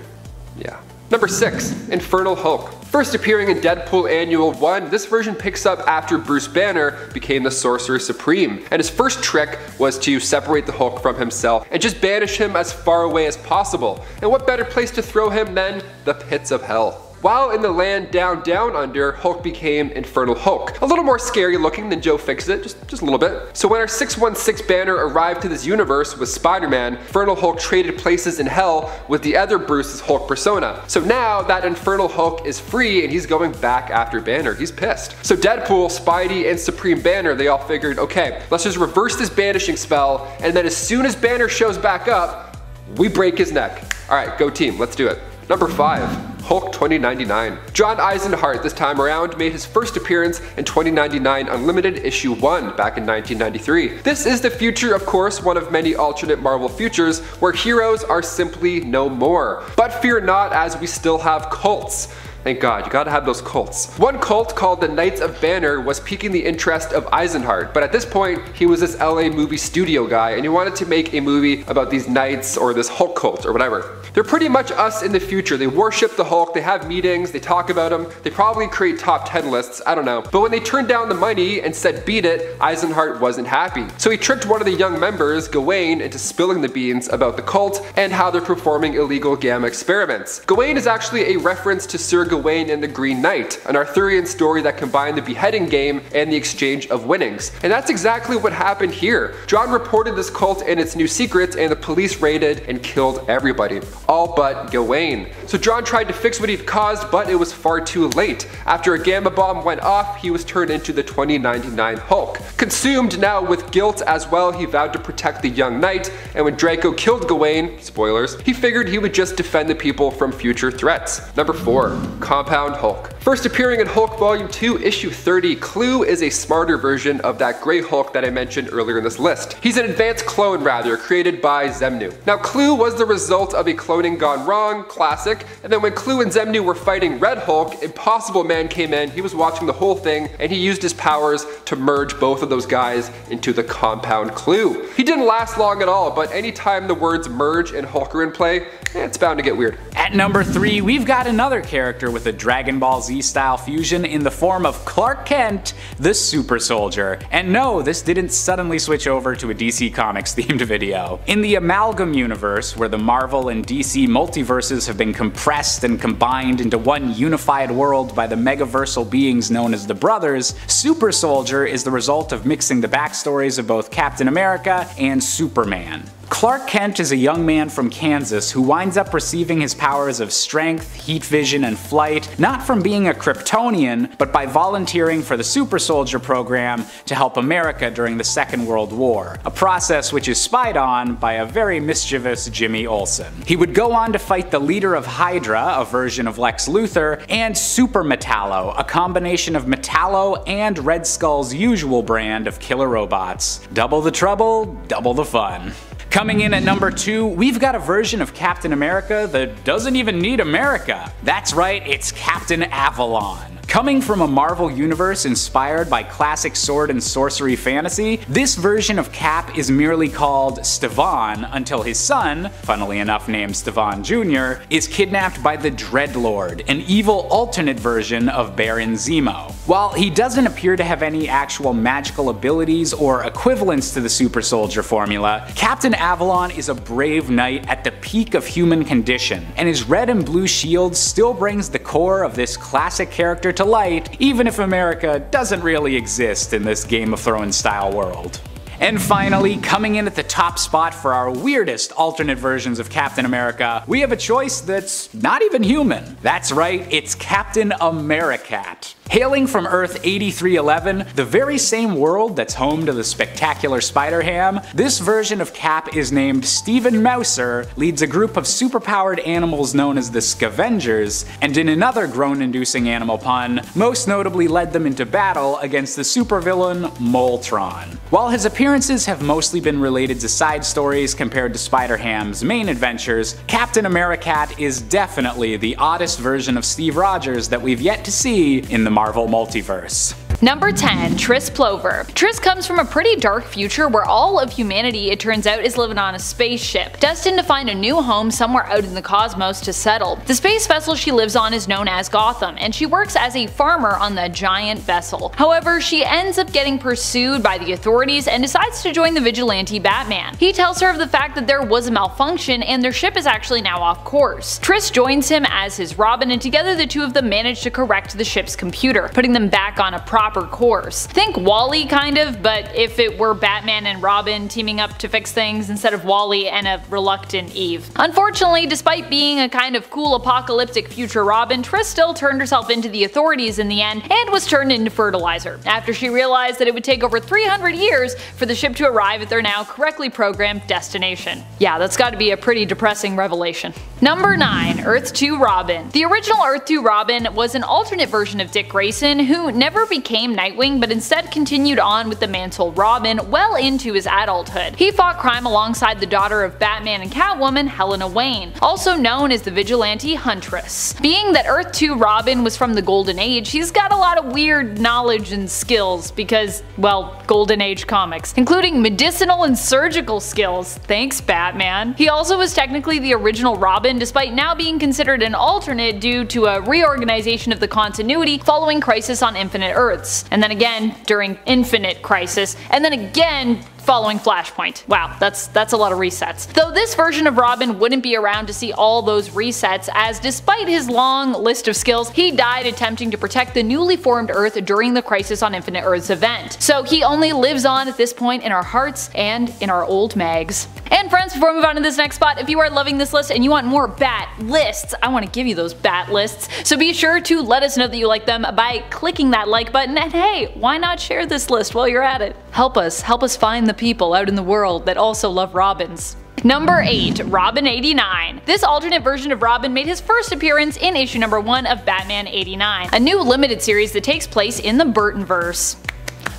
Yeah. Number 6. Infernal Hulk. First appearing in Deadpool Annual 1, this version picks up after Bruce Banner became the Sorcerer Supreme, and his first trick was to separate the Hulk from himself and just banish him as far away as possible. And what better place to throw him than the pits of hell? While in the land down under, Hulk became Infernal Hulk. A little more scary looking than Joe Fixit, just a little bit. So when our 616 banner arrived to this universe with Spider-Man, Infernal Hulk traded places in hell with the other Bruce's Hulk persona. So now that Infernal Hulk is free and he's going back after Banner, he's pissed. So Deadpool, Spidey, and Supreme Banner, they all figured, okay, let's just reverse this banishing spell, and then as soon as Banner shows back up, we break his neck. Alright, go team, let's do it. Number 5. Hulk 2099. John Eisenhart this time around made his first appearance in 2099 Unlimited issue 1 back in 1993. This is the future, of course, one of many alternate Marvel futures where heroes are simply no more. But fear not, as we still have cults. Thank God, you gotta have those cults. One cult called the Knights of Banner was piquing the interest of Eisenhart, but at this point, he was this LA movie studio guy and he wanted to make a movie about these knights or this Hulk cult or whatever. They're pretty much us in the future. They worship the Hulk, they have meetings, they talk about him, they probably create top 10 lists, I don't know. But when they turned down the money and said beat it, Eisenhart wasn't happy. So he tricked one of the young members, Gawain, into spilling the beans about the cult and how they're performing illegal gamma experiments. Gawain is actually a reference to Sir Gawain and the Green Knight, an Arthurian story that combined the beheading game and the exchange of winnings. And that's exactly what happened here. John reported this cult and its new secrets, and the police raided and killed everybody. All but Gawain. So John tried to fix what he'd caused, but it was far too late. After a gamma bomb went off, he was turned into the 2099 Hulk. Consumed now with guilt as well, he vowed to protect the young knight, and when Draco killed Gawain, spoilers, he figured he would just defend the people from future threats. Number 4. Compound Hulk. First appearing in Hulk Volume 2, Issue 30, Clue is a smarter version of that Grey Hulk that I mentioned earlier in this list. He's an advanced clone rather, created by Xemnu. Now Clue was the result of a cloning gone wrong, classic, and then when Clue and Xemnu were fighting Red Hulk, Impossible Man came in, he was watching the whole thing, and he used his powers to merge both of those guys into the compound Clue. He didn't last long at all, but anytime the words merge and Hulk are in play, it's bound to get weird. At number 3, we've got another character with a Dragon Ball Z style fusion in the form of Clark Kent, the Super Soldier. And no, this didn't suddenly switch over to a DC Comics themed video. In the Amalgam universe, where the Marvel and DC multiverses have been compressed and combined into one unified world by the megaversal beings known as the Brothers, Super Soldier is the result of mixing the backstories of both Captain America and Superman. Clark Kent is a young man from Kansas who winds up receiving his powers of strength, heat vision, and flight not from being a Kryptonian, but by volunteering for the Super Soldier program to help America during the Second World War, a process which is spied on by a very mischievous Jimmy Olsen. He would go on to fight the leader of Hydra, a version of Lex Luthor, and Super Metallo, a combination of Metallo and Red Skull's usual brand of killer robots. Double the trouble, double the fun. Coming in at number 2, we've got a version of Captain America that doesn't even need America. That's right, it's Captain Avalon. Coming from a Marvel universe inspired by classic sword and sorcery fantasy, this version of Cap is merely called Stevan until his son, funnily enough named Stevan Jr., is kidnapped by the Dreadlord, an evil alternate version of Baron Zemo. While he doesn't appear to have any actual magical abilities or equivalents to the super soldier formula, Captain Avalon is a brave knight at the peak of human condition, and his red and blue shield still brings the core of this classic character to light, even if America doesn't really exist in this Game of Thrones style world. And finally, coming in at the top spot for our weirdest alternate versions of Captain America, we have a choice that's not even human. That's right, it's Captain Americat. Hailing from Earth 8311, the very same world that's home to the spectacular Spider-Ham, this version of Cap is named Steven Mouser, leads a group of superpowered animals known as the Scavengers, and in another groan-inducing animal pun, most notably led them into battle against the supervillain Moltron. While his appearances have mostly been related to side stories compared to Spider-Ham's main adventures, Captain Americat is definitely the oddest version of Steve Rogers that we've yet to see in the Marvel Multiverse. Number 10. Tris Plover. Tris comes from a pretty dark future where all of humanity, it turns out, is living on a spaceship, destined to find a new home somewhere out in the cosmos to settle. The space vessel she lives on is known as Gotham, and she works as a farmer on the giant vessel. However, she ends up getting pursued by the authorities and decides to join the vigilante Batman. He tells her of the fact that there was a malfunction and their ship is actually now off course. Tris joins him as his Robin, and together the two of them manage to correct the ship's computer, putting them back on a proper course. Think WALL-E kind of, but if it were Batman and Robin teaming up to fix things instead of WALL-E and a reluctant Eve. Unfortunately, despite being a kind of cool apocalyptic future Robin, Tris still turned herself into the authorities in the end and was turned into fertilizer, after she realized that it would take over 300 years for the ship to arrive at their now correctly programmed destination. Yeah, that's gotta be a pretty depressing revelation. Number 9. Earth 2 Robin. The original Earth 2 Robin was an alternate version of Dick Grayson who never became Nightwing but instead continued on with the mantle Robin well into his adulthood. He fought crime alongside the daughter of Batman and Catwoman, Helena Wayne, also known as the vigilante Huntress. Being that Earth 2 Robin was from the Golden Age, he's got a lot of weird knowledge and skills because, well, Golden Age comics, including medicinal and surgical skills. Thanks, Batman. He also was technically the original Robin despite now being considered an alternate due to a reorganization of the continuity following Crisis on Infinite Earths. And then again during Infinite Crisis, and then again following Flashpoint. Wow, that's a lot of resets. Though this version of Robin wouldn't be around to see all those resets, as despite his long list of skills, he died attempting to protect the newly formed Earth during the Crisis on Infinite Earths event. So he only lives on at this point in our hearts and in our old mags. And friends, before we move on to this next spot, if you are loving this list and you want more Bat lists, I want to give you those Bat lists, so be sure to let us know that you like them by clicking that like button, and hey, why not share this list while you're at it? Help us find the people out in the world that also love Robins. Number 8. Robin 89. This alternate version of Robin made his first appearance in issue number 1 of Batman 89, a new limited series that takes place in the Burtonverse.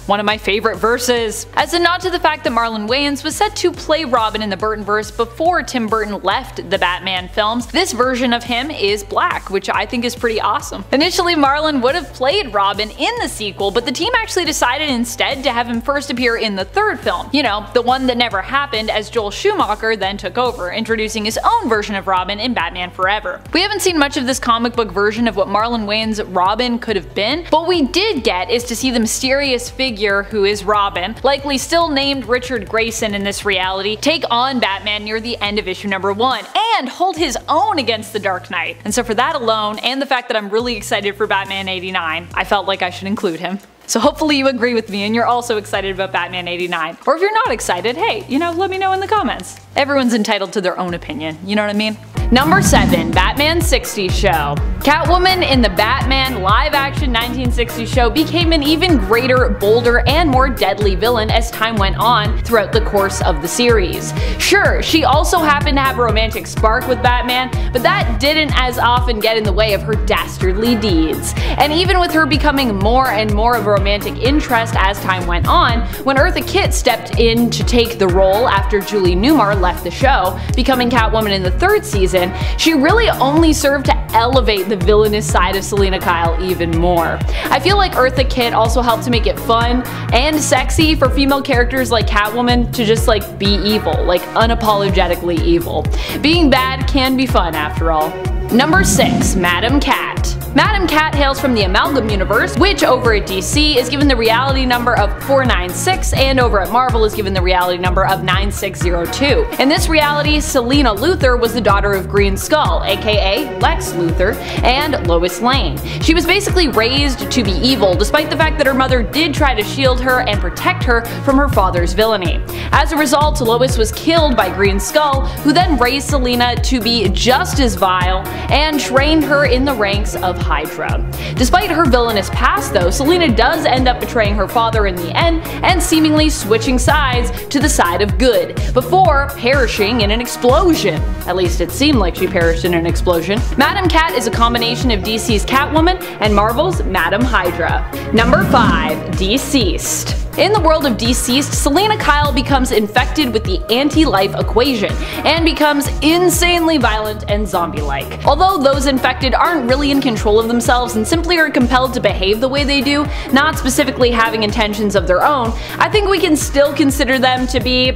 One of my favorite verses. As a nod to the fact that Marlon Wayans was set to play Robin in the Burtonverse before Tim Burton left the Batman films, this version of him is black, which I think is pretty awesome. Initially, Marlon would have played Robin in the sequel, but the team actually decided instead to have him first appear in the third film. You know, the one that never happened, as Joel Schumacher then took over, introducing his own version of Robin in Batman Forever. We haven't seen much of this comic book version of what Marlon Wayans' Robin could have been, but what we did get is to see the mysterious figure who is Robin, likely still named Richard Grayson in this reality, take on Batman near the end of issue number 1 and hold his own against the Dark Knight. And so for that alone, and the fact that I'm really excited for Batman 89, I felt like I should include him. So hopefully you agree with me and you're also excited about Batman 89. Or if you're not excited, hey, let me know in the comments. Everyone's entitled to their own opinion, you know what I mean? Number 7. Batman 60 Show. Catwoman in the Batman live-action 1960 show became an even greater, bolder, and more deadly villain as time went on throughout the course of the series. Sure, she also happened to have a romantic spark with Batman, but that didn't as often get in the way of her dastardly deeds. And even with her becoming more and more of a romantic interest as time went on, when Eartha Kitt stepped in to take the role after Julie Newmar left the show, becoming Catwoman in the 3rd season, she really only served to elevate the villainous side of Selina Kyle even more. I feel like Eartha Kitt also helped to make it fun and sexy for female characters like Catwoman to just be evil, unapologetically evil. Being bad can be fun after all. Number 6. Madam Cat. Madam Cat hails from the Amalgam Universe, which over at DC is given the reality number of 496 and over at Marvel is given the reality number of 9602. In this reality, Selina Luthor was the daughter of Green Skull, aka Lex Luthor, and Lois Lane. She was basically raised to be evil, despite the fact that her mother did try to shield her and protect her from her father's villainy. As a result, Lois was killed by Green Skull, who then raised Selina to be just as vile and trained her in the ranks of Hydra. Despite her villainous past though, Selina does end up betraying her father in the end and seemingly switching sides to the side of good, before perishing in an explosion. At least it seemed like she perished in an explosion. Madam Cat is a combination of DC's Catwoman and Marvel's Madam Hydra. Number 5. Deceased. In the world of Deceased, Selina Kyle becomes infected with the anti-life equation and becomes insanely violent and zombie-like. Although those infected aren't really in control of themselves and simply are compelled to behave the way they do, not specifically having intentions of their own, I think we can still consider them to be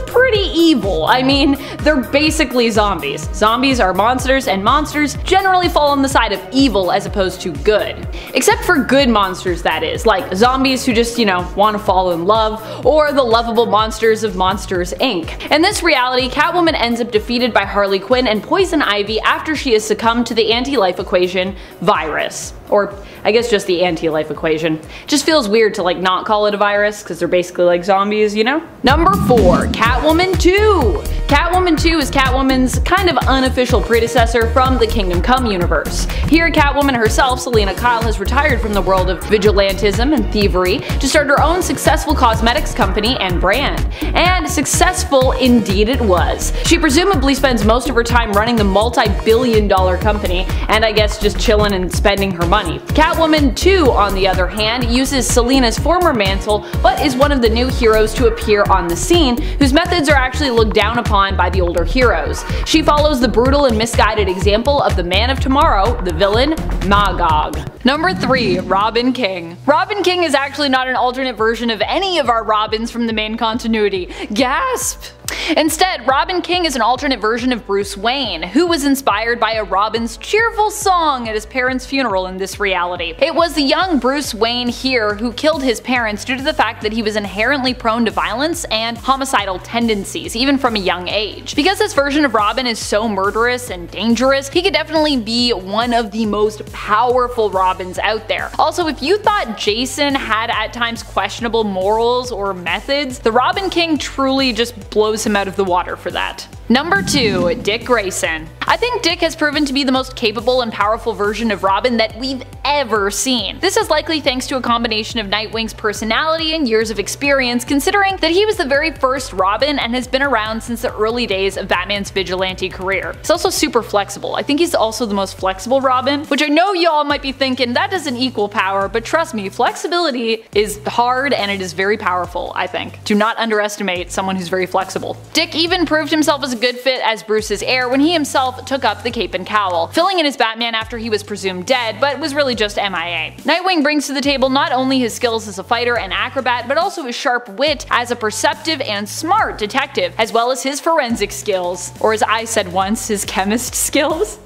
pretty evil. I mean, they're basically zombies. Zombies are monsters, and monsters generally fall on the side of evil as opposed to good. Except for good monsters, that is, like zombies who just, want to fall in love, or the lovable monsters of Monsters Inc. In this reality, Catwoman ends up defeated by Harley Quinn and Poison Ivy after she has succumbed to the anti-life equation virus. Or I guess just the anti-life equation. Just feels weird to not call it a virus because they're basically like zombies, Number 4. Catwoman 2. Catwoman 2 is Catwoman's kind of unofficial predecessor from the Kingdom Come universe. Here, Catwoman herself, Selina Kyle, has retired from the world of vigilantism and thievery to start her own successful cosmetics company and brand. And successful indeed it was. She presumably spends most of her time running the multi-billion-dollar company, and I guess just chilling and spending her money. Catwoman 2, on the other hand, uses Selina's former mantle, but is one of the new heroes to appear on the scene, whose methods are actually looked down upon by the older heroes. She follows the brutal and misguided example of the Man of Tomorrow, the villain Magog. Number 3. Robin King. Robin King is actually not an alternate version of any of our Robins from the main continuity. Gasp! Instead, Robin King is an alternate version of Bruce Wayne, who was inspired by a Robin's cheerful song at his parents' funeral in this reality. It was the young Bruce Wayne here who killed his parents due to the fact that he was inherently prone to violence and homicidal tendencies, even from a young age. Because this version of Robin is so murderous and dangerous, he could definitely be one of the most powerful Robins out there. Also, if you thought Jason had at times questionable morals or methods, the Robin King truly just blows him out of the water for that. Number 2. Dick Grayson. I think Dick has proven to be the most capable and powerful version of Robin that we've ever seen. This is likely thanks to a combination of Nightwing's personality and years of experience, considering that he was the very first Robin and has been around since the early days of Batman's vigilante career. He's also super flexible. I think he's also the most flexible Robin, which I know y'all might be thinking that doesn't equal power, but trust me, flexibility is hard and it is very powerful, I think. Do not underestimate someone who's very flexible. Dick even proved himself as a good fit as Bruce's heir when he himself took up the cape and cowl, filling in as Batman after he was presumed dead, but was really just MIA. Nightwing brings to the table not only his skills as a fighter and acrobat, but also his sharp wit as a perceptive and smart detective, as well as his forensic skills, or as I said once, his chemist skills.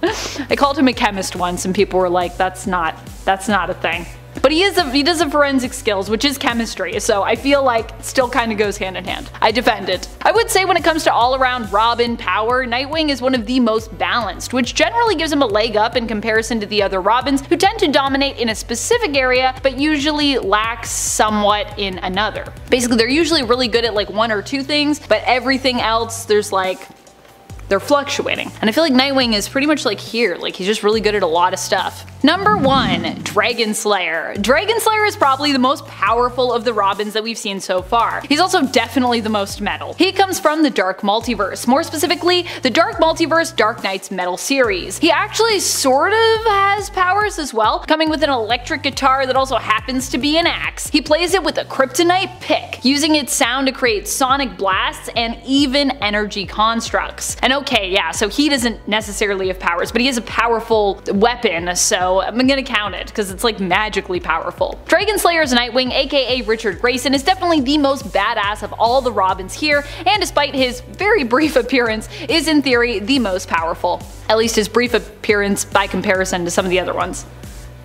I called him a chemist once and people were like, that's not a thing. But he does have forensic skills, which is chemistry, so I feel like it still kind of goes hand in hand. I defend it. I would say when it comes to all-around Robin power, Nightwing is one of the most balanced, which generally gives him a leg up in comparison to the other Robins, who tend to dominate in a specific area, but usually lack somewhat in another. Basically, they're usually really good at like one or two things, but everything else, they're fluctuating. And I feel like Nightwing is pretty much like here, like he's just really good at a lot of stuff. Number 1. Dragon Slayer. Dragon Slayer is probably the most powerful of the Robins that we've seen so far. He's also definitely the most metal. He comes from the Dark Multiverse, more specifically, the Dark Multiverse Dark Knight's Metal series. He actually sort of has powers as well, coming with an electric guitar that also happens to be an axe. He plays it with a kryptonite pick, using its sound to create sonic blasts and even energy constructs. And okay, yeah, so he doesn't necessarily have powers, but he has a powerful weapon, so I'm gonna count it, because it's like magically powerful. Dragon Slayer's Nightwing, aka Richard Grayson, is definitely the most badass of all the Robins here, and despite his very brief appearance, is in theory the most powerful. At least his brief appearance by comparison to some of the other ones.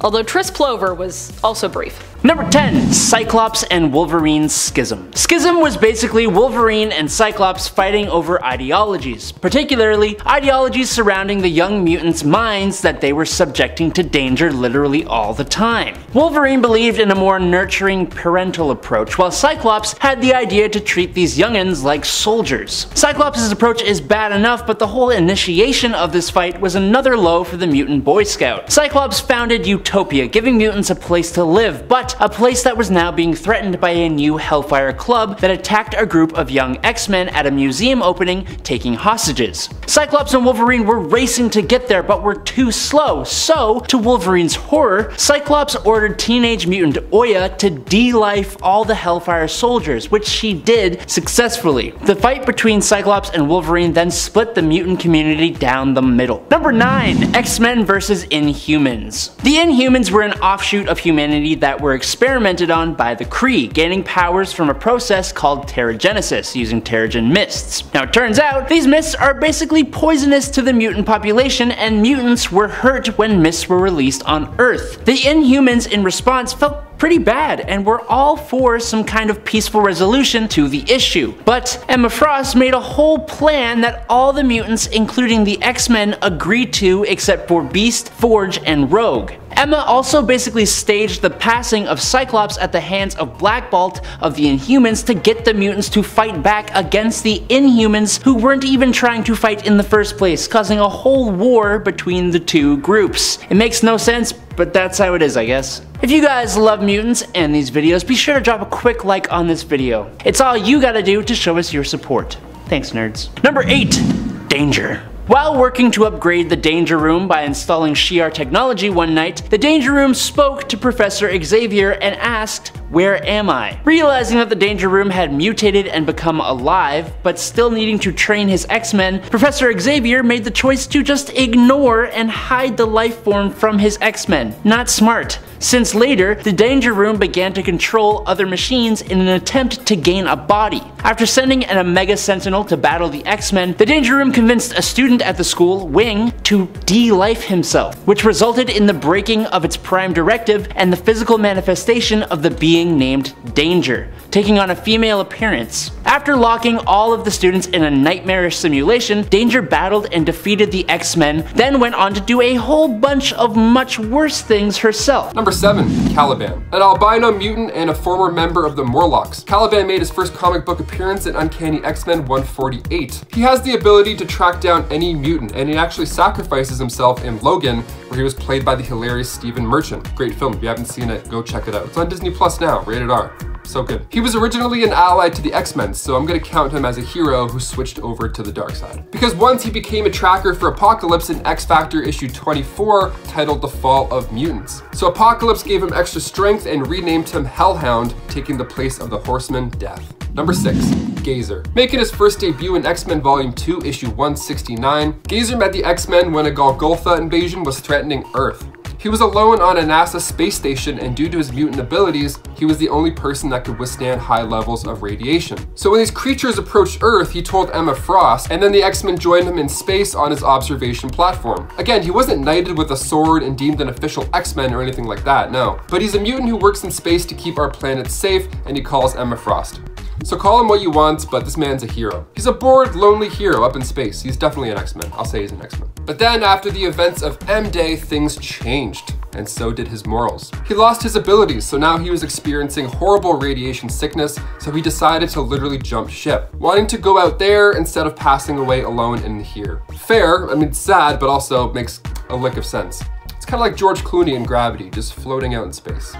Although Tris Plover was also brief. Number 10. Cyclops and Wolverine's Schism. Schism was basically Wolverine and Cyclops fighting over ideologies, particularly ideologies surrounding the young mutants' minds that they were subjecting to danger literally all the time. Wolverine believed in a more nurturing parental approach, while Cyclops had the idea to treat these youngins like soldiers. Cyclops' approach is bad enough, but the whole initiation of this fight was another low for the mutant Boy Scout. Cyclops founded Utopia, giving mutants a place to live, but a place that was now being threatened by a new Hellfire Club that attacked a group of young X-Men at a museum opening, taking hostages. Cyclops and Wolverine were racing to get there, but were too slow, so, to Wolverine's horror, Cyclops ordered Teenage Mutant Oya to de-life all the Hellfire soldiers, which she did successfully. The fight between Cyclops and Wolverine then split the mutant community down the middle. Number 9. X-Men vs. Inhumans. The Inhumans were an offshoot of humanity that were experimented on by the Kree, gaining powers from a process called Terrigenesis, using Terrigen mists. Now it turns out, these mists are basically poisonous to the mutant population, and mutants were hurt when mists were released on Earth. The Inhumans in response felt pretty bad and were all for some kind of peaceful resolution to the issue. But Emma Frost made a whole plan that all the mutants, including the X-Men, agreed to except for Beast, Forge, and Rogue. Emma also basically staged the passing of Cyclops at the hands of Black Bolt of the Inhumans to get the mutants to fight back against the Inhumans, who weren't even trying to fight in the first place, causing a whole war between the two groups. It makes no sense, but that's how it is, I guess. If you guys love mutants and these videos, be sure to drop a quick like on this video. It's all you gotta do to show us your support. Thanks, nerds. Number 8. Danger. While working to upgrade the Danger Room by installing Shi'ar technology one night, the Danger Room spoke to Professor Xavier and asked, "Where am I?" Realizing that the Danger Room had mutated and become alive, but still needing to train his X-Men, Professor Xavier made the choice to just ignore and hide the life form from his X-Men. Not smart, since later, the Danger Room began to control other machines in an attempt to gain a body. After sending an Omega Sentinel to battle the X-Men, the Danger Room convinced a student at the school, Wing, to de-life himself, which resulted in the breaking of its prime directive and the physical manifestation of the being named Danger, taking on a female appearance. After locking all of the students in a nightmarish simulation, Danger battled and defeated the X-Men, then went on to do a whole bunch of much worse things herself. Number 7. Caliban. An albino mutant and a former member of the Morlocks, Caliban made his first comic book appearance in Uncanny X-Men 148. He has the ability to track down any mutant, and he actually sacrifices himself in Logan, where he was played by the hilarious Stephen Merchant. Great film. If you haven't seen it, go check it out. It's on Disney Plus now, rated R. So good. He was originally an ally to the X-Men, so I'm gonna count him as a hero who switched over to the dark side. Because once he became a tracker for Apocalypse in X-Factor issue 24, titled The Fall of Mutants. So Apocalypse gave him extra strength and renamed him Hellhound, taking the place of the Horseman Death. Number 6. Gazer. Making his first debut in X-Men Volume 2, issue 169, Gazer met the X-Men when a Golgotha invasion was threatening Earth. He was alone on a NASA space station, and due to his mutant abilities, he was the only person that could withstand high levels of radiation. So when these creatures approached Earth, he told Emma Frost, and then the X-Men joined him in space on his observation platform. Again, he wasn't knighted with a sword and deemed an official X-Men or anything like that, no. But he's a mutant who works in space to keep our planet safe, and he calls Emma Frost. So call him what you want, but this man's a hero. He's a bored, lonely hero up in space. He's definitely an X-Men. I'll say he's an X-Men. But then after the events of M-Day, things changed, and so did his morals. He lost his abilities, so now he was experiencing horrible radiation sickness, so he decided to literally jump ship, wanting to go out there instead of passing away alone in here. Fair, I mean, sad, but also makes a lick of sense. It's kind of like George Clooney in Gravity, just floating out in space.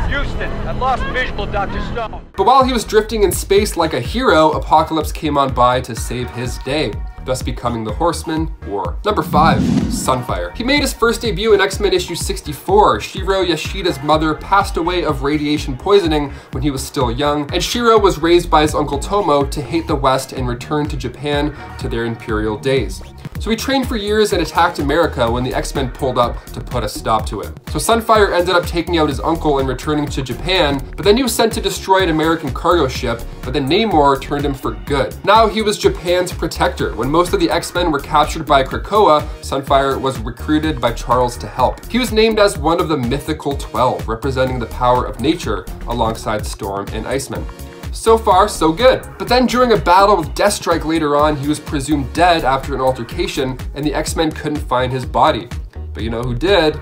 Houston, I lost visual of Dr. Stone. But while he was drifting in space like a hero, Apocalypse came on by to save his day, thus becoming the Horseman War. Number 5, Sunfire. He made his first debut in X-Men issue 64. Shiro Yashida's mother passed away of radiation poisoning when he was still young, and Shiro was raised by his uncle Tomo to hate the West and return to Japan to their imperial days. So he trained for years and attacked America when the X-Men pulled up to put a stop to it. So Sunfire ended up taking out his uncle and returning to Japan, but then he was sent to destroy an American cargo ship, but then Namor turned him for good. Now he was Japan's protector. When most of the X-Men were captured by Krakoa, Sunfire was recruited by Charles to help. He was named as one of the mythical 12, representing the power of nature alongside Storm and Iceman. So far, so good. But then during a battle with Deathstrike later on, he was presumed dead after an altercation, and the X-Men couldn't find his body. But you know who did?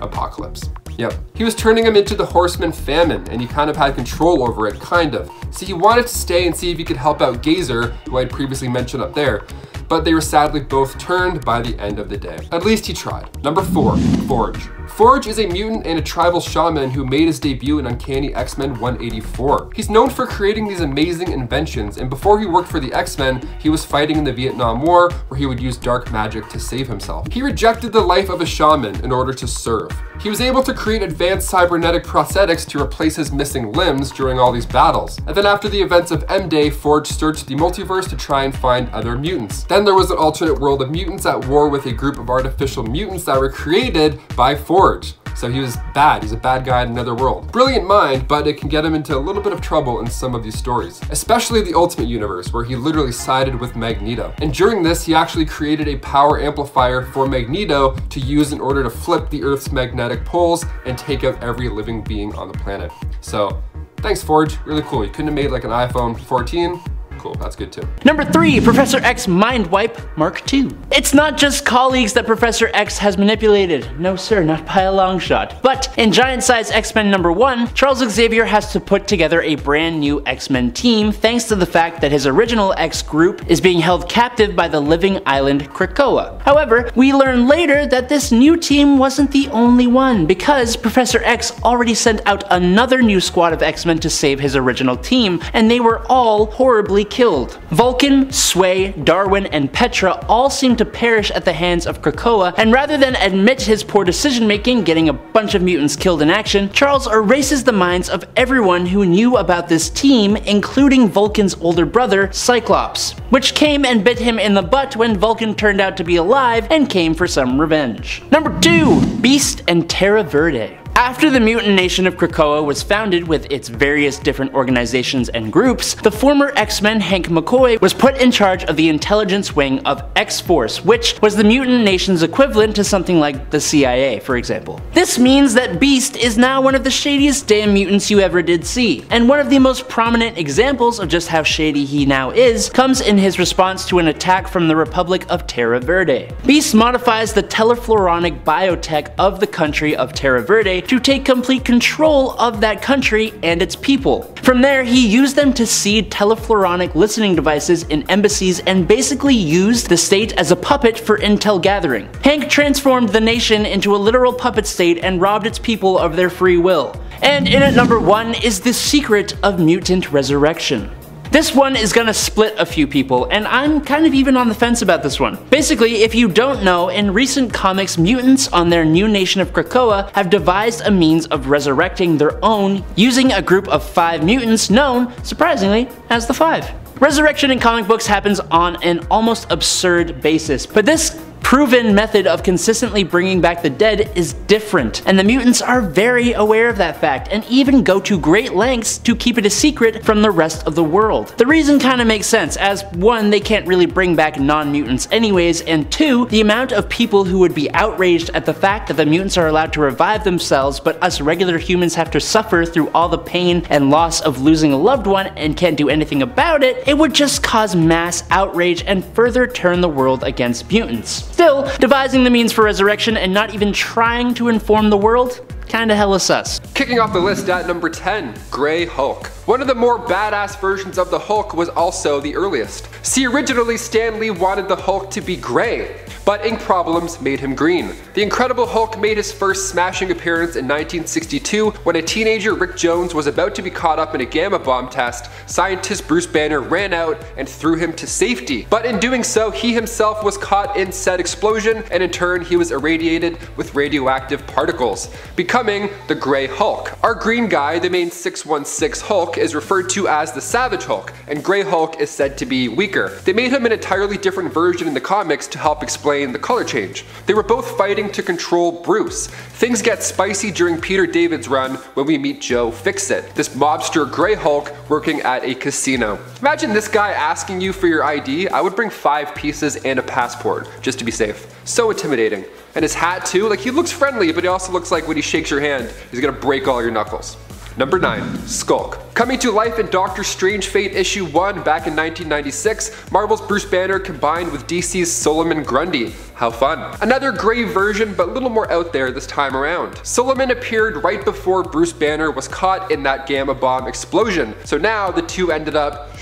Apocalypse. Yep. He was turning him into the Horseman Famine, and he kind of had control over it, kind of. See, he wanted to stay and see if he could help out Gazer, who I'd previously mentioned up there, but they were sadly both turned by the end of the day. At least he tried. Number 4, Forge. Forge is a mutant and a tribal shaman who made his debut in Uncanny X-Men 184. He's known for creating these amazing inventions, and before he worked for the X-Men, he was fighting in the Vietnam War, where he would use dark magic to save himself. He rejected the life of a shaman in order to serve. He was able to create advanced cybernetic prosthetics to replace his missing limbs during all these battles. And then after the events of M-Day, Forge searched the multiverse to try and find other mutants. Then there was an alternate world of mutants at war with a group of artificial mutants that were created by Forge. So he was bad. He's a bad guy in another world. Brilliant mind, but it can get him into a little bit of trouble in some of these stories, especially the Ultimate Universe, where he literally sided with Magneto. And during this, he actually created a power amplifier for Magneto to use in order to flip the Earth's magnetic poles and take out every living being on the planet. So thanks, Forge. Really cool. You couldn't have made like an iPhone 14. Cool, that's good too. Number 3, Professor X Mind Wipe Mark II. It's not just colleagues that Professor X has manipulated. No sir, not by a long shot. But in Giant Size X-Men number 1, Charles Xavier has to put together a brand new X-Men team thanks to the fact that his original X group is being held captive by the living island Krakoa. However, we learn later that this new team wasn't the only one, because Professor X already sent out another new squad of X-Men to save his original team, and they were all horribly killed. Vulcan, Sway, Darwin, and Petra all seem to perish at the hands of Krakoa, and rather than admit his poor decision making, getting a bunch of mutants killed in action, Charles erases the minds of everyone who knew about this team, including Vulcan's older brother, Cyclops, which came and bit him in the butt when Vulcan turned out to be alive and came for some revenge. Number 2, Beast and Terra Verde. After the mutant nation of Krakoa was founded with its various different organizations and groups, the former X-Men Hank McCoy was put in charge of the intelligence wing of X-Force, which was the mutant nation's equivalent to something like the CIA, for example. This means that Beast is now one of the shadiest damn mutants you ever did see, and one of the most prominent examples of just how shady he now is comes in his response to an attack from the Republic of Terra Verde. Beast modifies the telefloronic biotech of the country of Terra Verde to take complete control of that country and its people. From there, he used them to seed telefloronic listening devices in embassies and basically used the state as a puppet for intel gathering. Hank transformed the nation into a literal puppet state and robbed its people of their free will. And in at number 1 is The Secret of Mutant Resurrection. This one is gonna split a few people, and I'm kind of even on the fence about this one. Basically, if you don't know, in recent comics, mutants on their new nation of Krakoa have devised a means of resurrecting their own using a group of 5 mutants known, surprisingly, as the 5. Resurrection in comic books happens on an almost absurd basis, but this proven method of consistently bringing back the dead is different, and the mutants are very aware of that fact and even go to great lengths to keep it a secret from the rest of the world. The reason kinda makes sense, as 1, they can't really bring back non-mutants anyways, and 2, the amount of people who would be outraged at the fact that the mutants are allowed to revive themselves but us regular humans have to suffer through all the pain and loss of losing a loved one and can't do anything about it, it would just cause mass outrage and further turn the world against mutants. Still, devising the means for resurrection and not even trying to inform the world? Kinda hella sus. Kicking off the list at number 10, Grey Hulk. One of the more badass versions of the Hulk was also the earliest. See, originally Stan Lee wanted the Hulk to be grey, but ink problems made him green. The Incredible Hulk made his first smashing appearance in 1962 when a teenager, Rick Jones, was about to be caught up in a gamma bomb test. Scientist Bruce Banner ran out and threw him to safety, but in doing so he himself was caught in said explosion, and in turn he was irradiated with radioactive particles, becoming the Grey Hulk. Our green guy, the main 616 Hulk, is referred to as the Savage Hulk, and Grey Hulk is said to be weaker. They made him an entirely different version in the comics to help explain the color change. They were both fighting to control Bruce. Things get spicy during Peter David's run when we meet Joe Fixit, this mobster Grey Hulk working at a casino. Imagine this guy asking you for your ID. I would bring 5 pieces and a passport, just to be safe. So intimidating. And his hat too, like he looks friendly, but he also looks like when he shakes your hand, he's gonna break all your knuckles. Number 9, Skulk. Coming to life in Doctor Strange Fate issue 1 back in 1996, Marvel's Bruce Banner combined with DC's Solomon Grundy. How fun. Another grey version, but a little more out there this time around. Solomon appeared right before Bruce Banner was caught in that gamma bomb explosion, so now the two ended up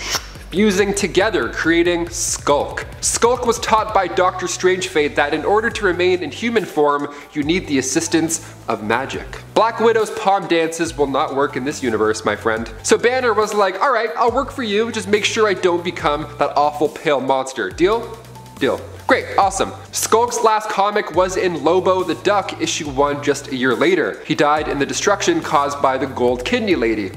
fusing together, creating Skulk. Skulk was taught by Doctor Strange Fate that in order to remain in human form, you need the assistance of magic. Black Widow's palm dances will not work in this universe, my friend. So Banner was like, alright, I'll work for you, just make sure I don't become that awful pale monster. Deal? Deal. Great, awesome. Skulk's last comic was in Lobo the Duck issue 1 just a year later. He died in the destruction caused by the Gold Kidney Lady.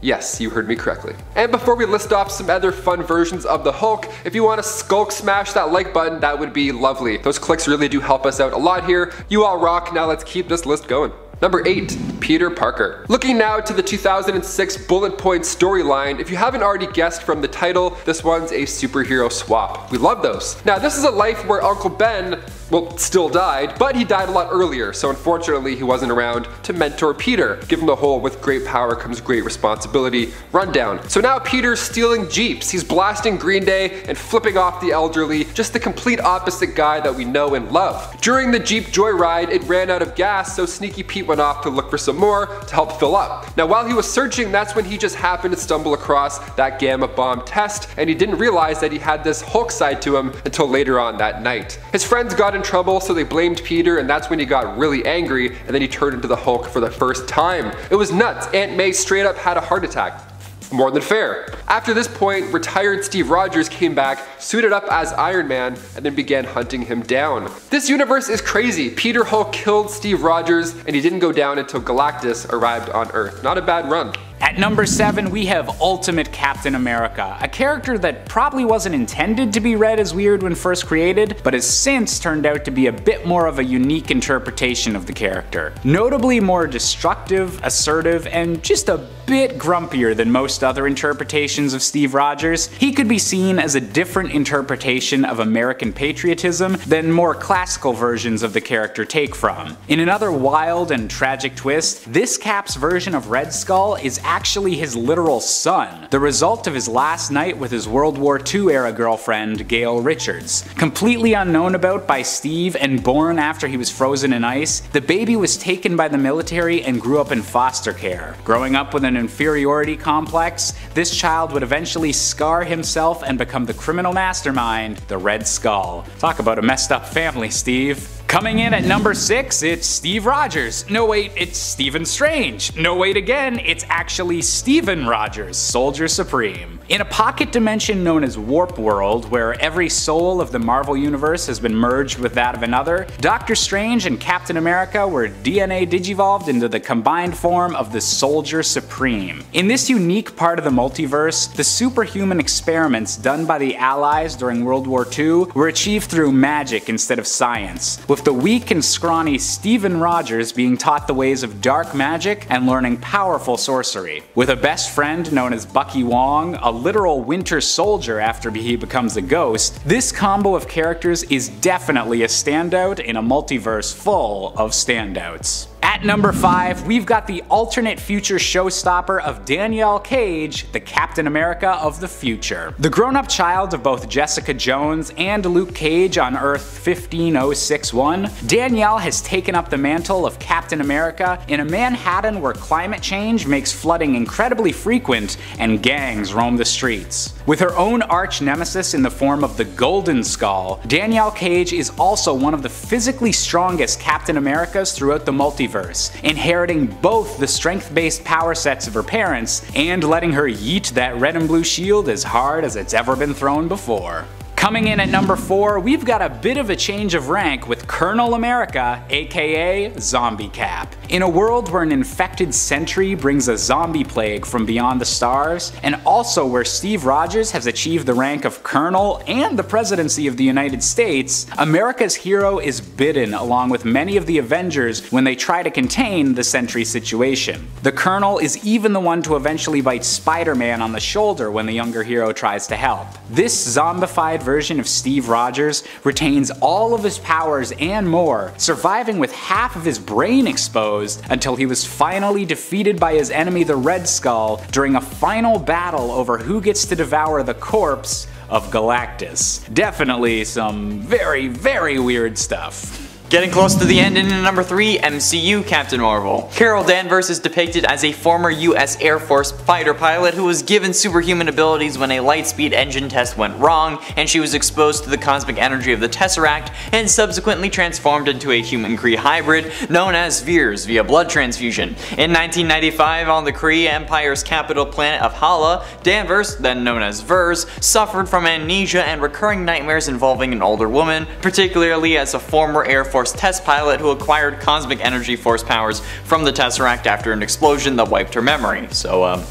Yes, you heard me correctly. And before we list off some other fun versions of the Hulk, if you want to Skulk smash that like button, that would be lovely. Those clicks really do help us out a lot here. You all rock, now let's keep this list going. Number 8, Peter Parker. Looking now to the 2006 Bullet Point storyline, if you haven't already guessed from the title, this one's a superhero swap. We love those. Now this is a life where Uncle Ben, well, still died, but he died a lot earlier, so unfortunately he wasn't around to mentor Peter. Give him the whole with great power comes great responsibility rundown. So now Peter's stealing Jeeps, he's blasting Green Day and flipping off the elderly, just the complete opposite guy that we know and love. During the Jeep joyride, it ran out of gas, so Sneaky Pete went off to look for some more to help fill up. Now while he was searching, that's when he just happened to stumble across that gamma bomb test, and he didn't realize that he had this Hulk side to him until later on that night. His friends got in trouble, so they blamed Peter, and that's when he got really angry, and then he turned into the Hulk for the first time. It was nuts. Aunt May straight up had a heart attack. More than fair. After this point, retired Steve Rogers came back, suited up as Iron Man, and then began hunting him down. This universe is crazy. Peter Hulk killed Steve Rogers, and he didn't go down until Galactus arrived on Earth. Not a bad run. At number 7, we have Ultimate Captain America, a character that probably wasn't intended to be read as weird when first created, but has since turned out to be a bit more of a unique interpretation of the character. Notably more destructive, assertive, and just a bit grumpier than most other interpretations of Steve Rogers, he could be seen as a different interpretation of American patriotism than more classical versions of the character take from. In another wild and tragic twist, this Cap's version of Red Skull is actually his literal son, the result of his last night with his World War II era girlfriend, Gail Richards. Completely unknown about by Steve and born after he was frozen in ice, the baby was taken by the military and grew up in foster care. Growing up with an inferiority complex, this child would eventually scar himself and become the criminal mastermind, the Red Skull. Talk about a messed up family, Steve. Coming in at number 6, it's Steve Rogers. No wait, it's Stephen Strange. No wait again, it's actually Steven Rogers, Soldier Supreme. In a pocket dimension known as Warp World, where every soul of the Marvel Universe has been merged with that of another, Doctor Strange and Captain America were DNA digivolved into the combined form of the Soldier Supreme. In this unique part of the multiverse, the superhuman experiments done by the Allies during World War II were achieved through magic instead of science, with the weak and scrawny Steven Rogers being taught the ways of dark magic and learning powerful sorcery. With a best friend known as Bucky Wong, a literal winter soldier after he becomes a ghost, this combo of characters is definitely a standout in a multiverse full of standouts. At number 5, we've got the alternate future showstopper of Danielle Cage, the Captain America of the future. The grown-up child of both Jessica Jones and Luke Cage on Earth 15061, Danielle has taken up the mantle of Captain America in a Manhattan where climate change makes flooding incredibly frequent and gangs roam the streets. With her own arch nemesis in the form of the Golden Skull, Danielle Cage is also one of the physically strongest Captain Americas throughout the multiverse, inheriting both the strength-based power sets of her parents and letting her yeet that red and blue shield as hard as it's ever been thrown before. Coming in at number 4, we've got a bit of a change of rank with Colonel America, aka Zombie Cap. In a world where an infected sentry brings a zombie plague from beyond the stars, and also where Steve Rogers has achieved the rank of Colonel and the presidency of the United States, America's hero is bidden along with many of the Avengers when they try to contain the sentry situation. The Colonel is even the one to eventually bite Spider-Man on the shoulder when the younger hero tries to help. This zombified version of Steve Rogers retains all of his powers and more, surviving with half of his brain exposed until he was finally defeated by his enemy the Red Skull during a final battle over who gets to devour the corpse of Galactus. Definitely some very, very weird stuff. Getting close to the end, and in number 3, MCU Captain Marvel. Carol Danvers is depicted as a former US Air Force fighter pilot who was given superhuman abilities when a lightspeed engine test went wrong, and she was exposed to the cosmic energy of the Tesseract and subsequently transformed into a human-Kree hybrid known as Veers via blood transfusion. In 1995, on the Kree Empire's capital planet of Hala, Danvers, then known as Vers, suffered from amnesia and recurring nightmares involving an older woman, particularly as a former Air Force test pilot who acquired cosmic energy force powers from the Tesseract after an explosion that wiped her memory. So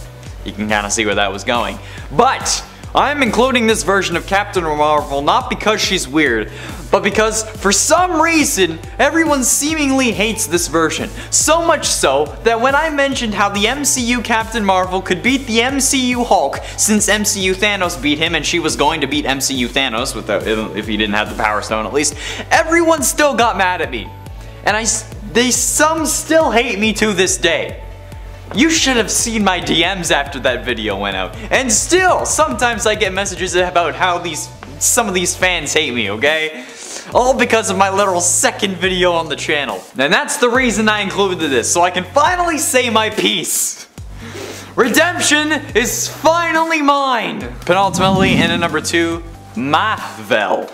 you can kind of see where that was going. But I'm including this version of Captain Marvel not because she's weird, but because for some reason everyone seemingly hates this version. So much so that when I mentioned how the MCU Captain Marvel could beat the MCU Hulk, since MCU Thanos beat him and she was going to beat MCU Thanos if he didn't have the Power Stone at least, everyone still got mad at me. And some still hate me to this day. You should have seen my DMs after that video went out. And still, sometimes I get messages about how some of these fans hate me, okay? All because of my literal second video on the channel. And that's the reason I included this, so I can finally say my piece. Redemption is finally mine! Penultimately, in at number 2, Mar-Vell.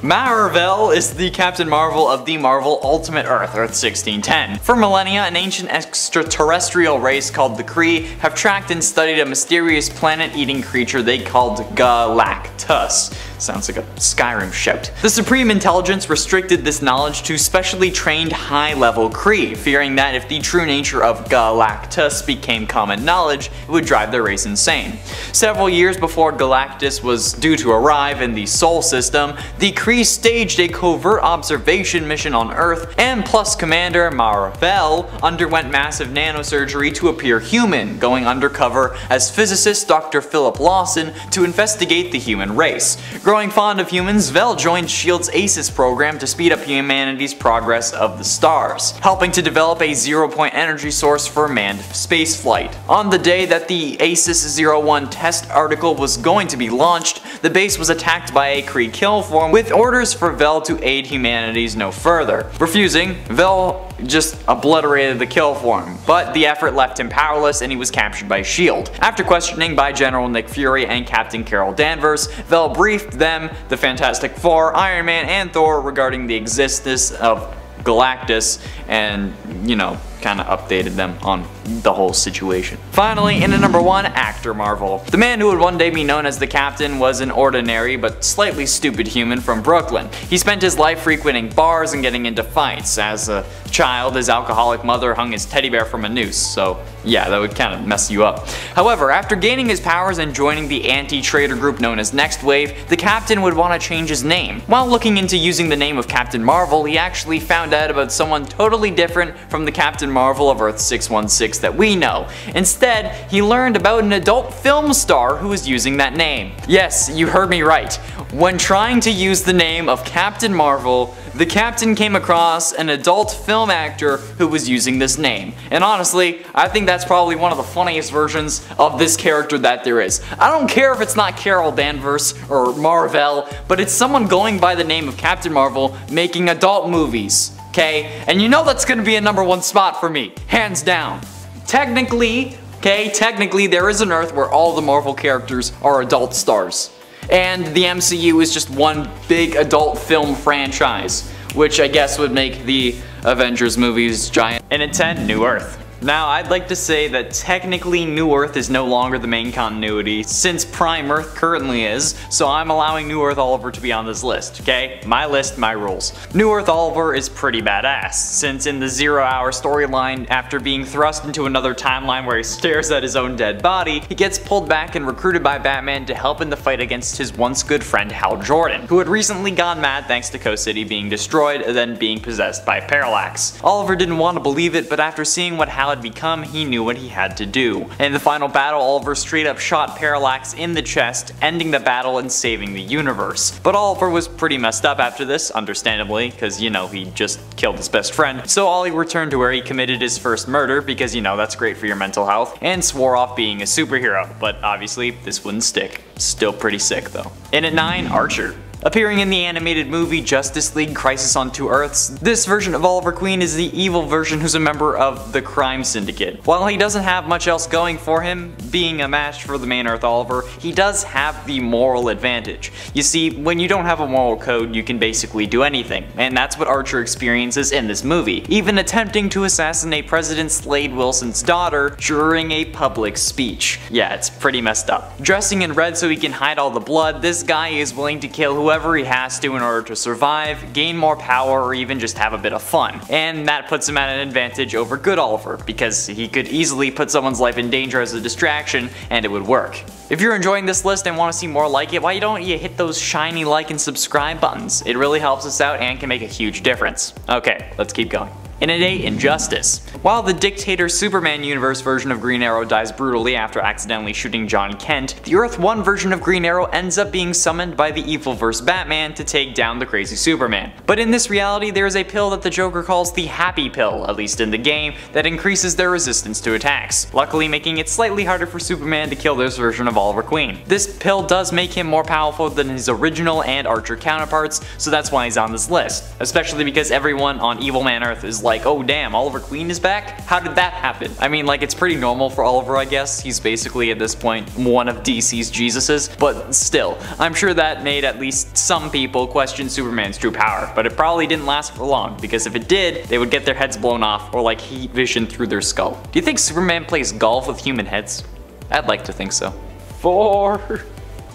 Mar-Vell is the Captain Marvel of the Marvel Ultimate Earth, Earth 1610. For millennia, an ancient extraterrestrial race called the Kree have tracked and studied a mysterious planet-eating creature they called Galactus. Sounds like a Skyrim shout. The Supreme Intelligence restricted this knowledge to specially trained high-level Kree, fearing that if the true nature of Galactus became common knowledge, it would drive their race insane. Several years before Galactus was due to arrive in the Sol system, the Kree staged a covert observation mission on Earth, and Plus Commander Mar-Vell underwent massive nanosurgery to appear human, going undercover as physicist Dr. Philip Lawson to investigate the human race. Growing fond of humans, Vell joined S.H.I.E.L.D.'s ACES program to speed up humanity's progress of the stars, helping to develop a zero-point energy source for manned spaceflight. On the day that the ACES-01 test article was going to be launched, the base was attacked by a Kree kill form with orders for Vel to aid humanities no further. Refusing, Vel just obliterated the kill form, but the effort left him powerless and he was captured by S.H.I.E.L.D. After questioning by General Nick Fury and Captain Carol Danvers, Vel briefed them, the Fantastic Four, Iron Man, and Thor regarding the existence of Galactus and, you know, kind of updated them on the whole situation. Finally, in at number 1, Actor Marvel. The man who would one day be known as the Captain was an ordinary but slightly stupid human from Brooklyn. He spent his life frequenting bars and getting into fights. As a child, his alcoholic mother hung his teddy bear from a noose, so yeah, that would kind of mess you up. However, after gaining his powers and joining the anti-traitor group known as Next Wave, the Captain would want to change his name. While looking into using the name of Captain Marvel, he actually found out about someone totally different from the Captain Marvel of Earth 616 that we know. Instead, he learned about an adult film star who was using that name. Yes, you heard me right. When trying to use the name of Captain Marvel, the Captain came across an adult film actor who was using this name. And honestly, I think that's probably one of the funniest versions of this character that there is. I don't care if it's not Carol Danvers or Marvel, but it's someone going by the name of Captain Marvel making adult movies. Okay, and you know that's gonna be a number 1 spot for me, hands down. Technically, there is an Earth where all the Marvel characters are adult stars. And the MCU is just one big adult film franchise, which I guess would make the Avengers movies giant. And at 10, New Earth. Now, I'd like to say that technically New Earth is no longer the main continuity, since Prime Earth currently is, so I'm allowing New Earth Oliver to be on this list, okay? My list, my rules. New Earth Oliver is pretty badass, since in the 0 Hour storyline, after being thrust into another timeline where he stares at his own dead body, he gets pulled back and recruited by Batman to help in the fight against his once good friend Hal Jordan, who had recently gone mad thanks to Coast City being destroyed and then being possessed by Parallax. Oliver didn't want to believe it, but after seeing what Hal had become, he knew what he had to do. In the final battle, Oliver straight up shot Parallax in the chest, ending the battle and saving the universe. But Oliver was pretty messed up after this, understandably, because, you know, he just killed his best friend. So Ollie returned to where he committed his first murder, because, you know, that's great for your mental health, and swore off being a superhero. But obviously, this wouldn't stick. Still pretty sick though. In at 9, Archer. Appearing in the animated movie Justice League Crisis on Two Earths, this version of Oliver Queen is the evil version who's a member of the crime syndicate. While he doesn't have much else going for him, being a match for the main Earth Oliver, he does have the moral advantage. You see, when you don't have a moral code, you can basically do anything, and that's what Archer experiences in this movie, even attempting to assassinate President Slade Wilson's daughter during a public speech. Yeah, it's pretty messed up. Dressing in red so he can hide all the blood, this guy is willing to kill whoever he has to in order to survive, gain more power, or even just have a bit of fun. And that puts him at an advantage over good Oliver, because he could easily put someone's life in danger as a distraction, and it would work. If you're enjoying this list and want to see more like it, why don't you hit those shiny like and subscribe buttons? It really helps us out and can make a huge difference. Okay, let's keep going. In at 8, Injustice. While the Dictator Superman universe version of Green Arrow dies brutally after accidentally shooting John Kent, the Earth 1 version of Green Arrow ends up being summoned by the Evilverse Batman to take down the crazy Superman. But in this reality, there is a pill that the Joker calls the Happy Pill, at least in the game, that increases their resistance to attacks, luckily making it slightly harder for Superman to kill this version of Oliver Queen. This pill does make him more powerful than his original and Archer counterparts, so that's why he's on this list, especially because everyone on Evil Man Earth is like, oh damn, Oliver Queen is back? How did that happen? I mean, like, it's pretty normal for Oliver, I guess. He's basically at this point one of DC's Jesuses, but still, I'm sure that made at least some people question Superman's true power, but it probably didn't last for long, because if it did, they would get their heads blown off or like heat vision through their skull. Do you think Superman plays golf with human heads? I'd like to think so. 4.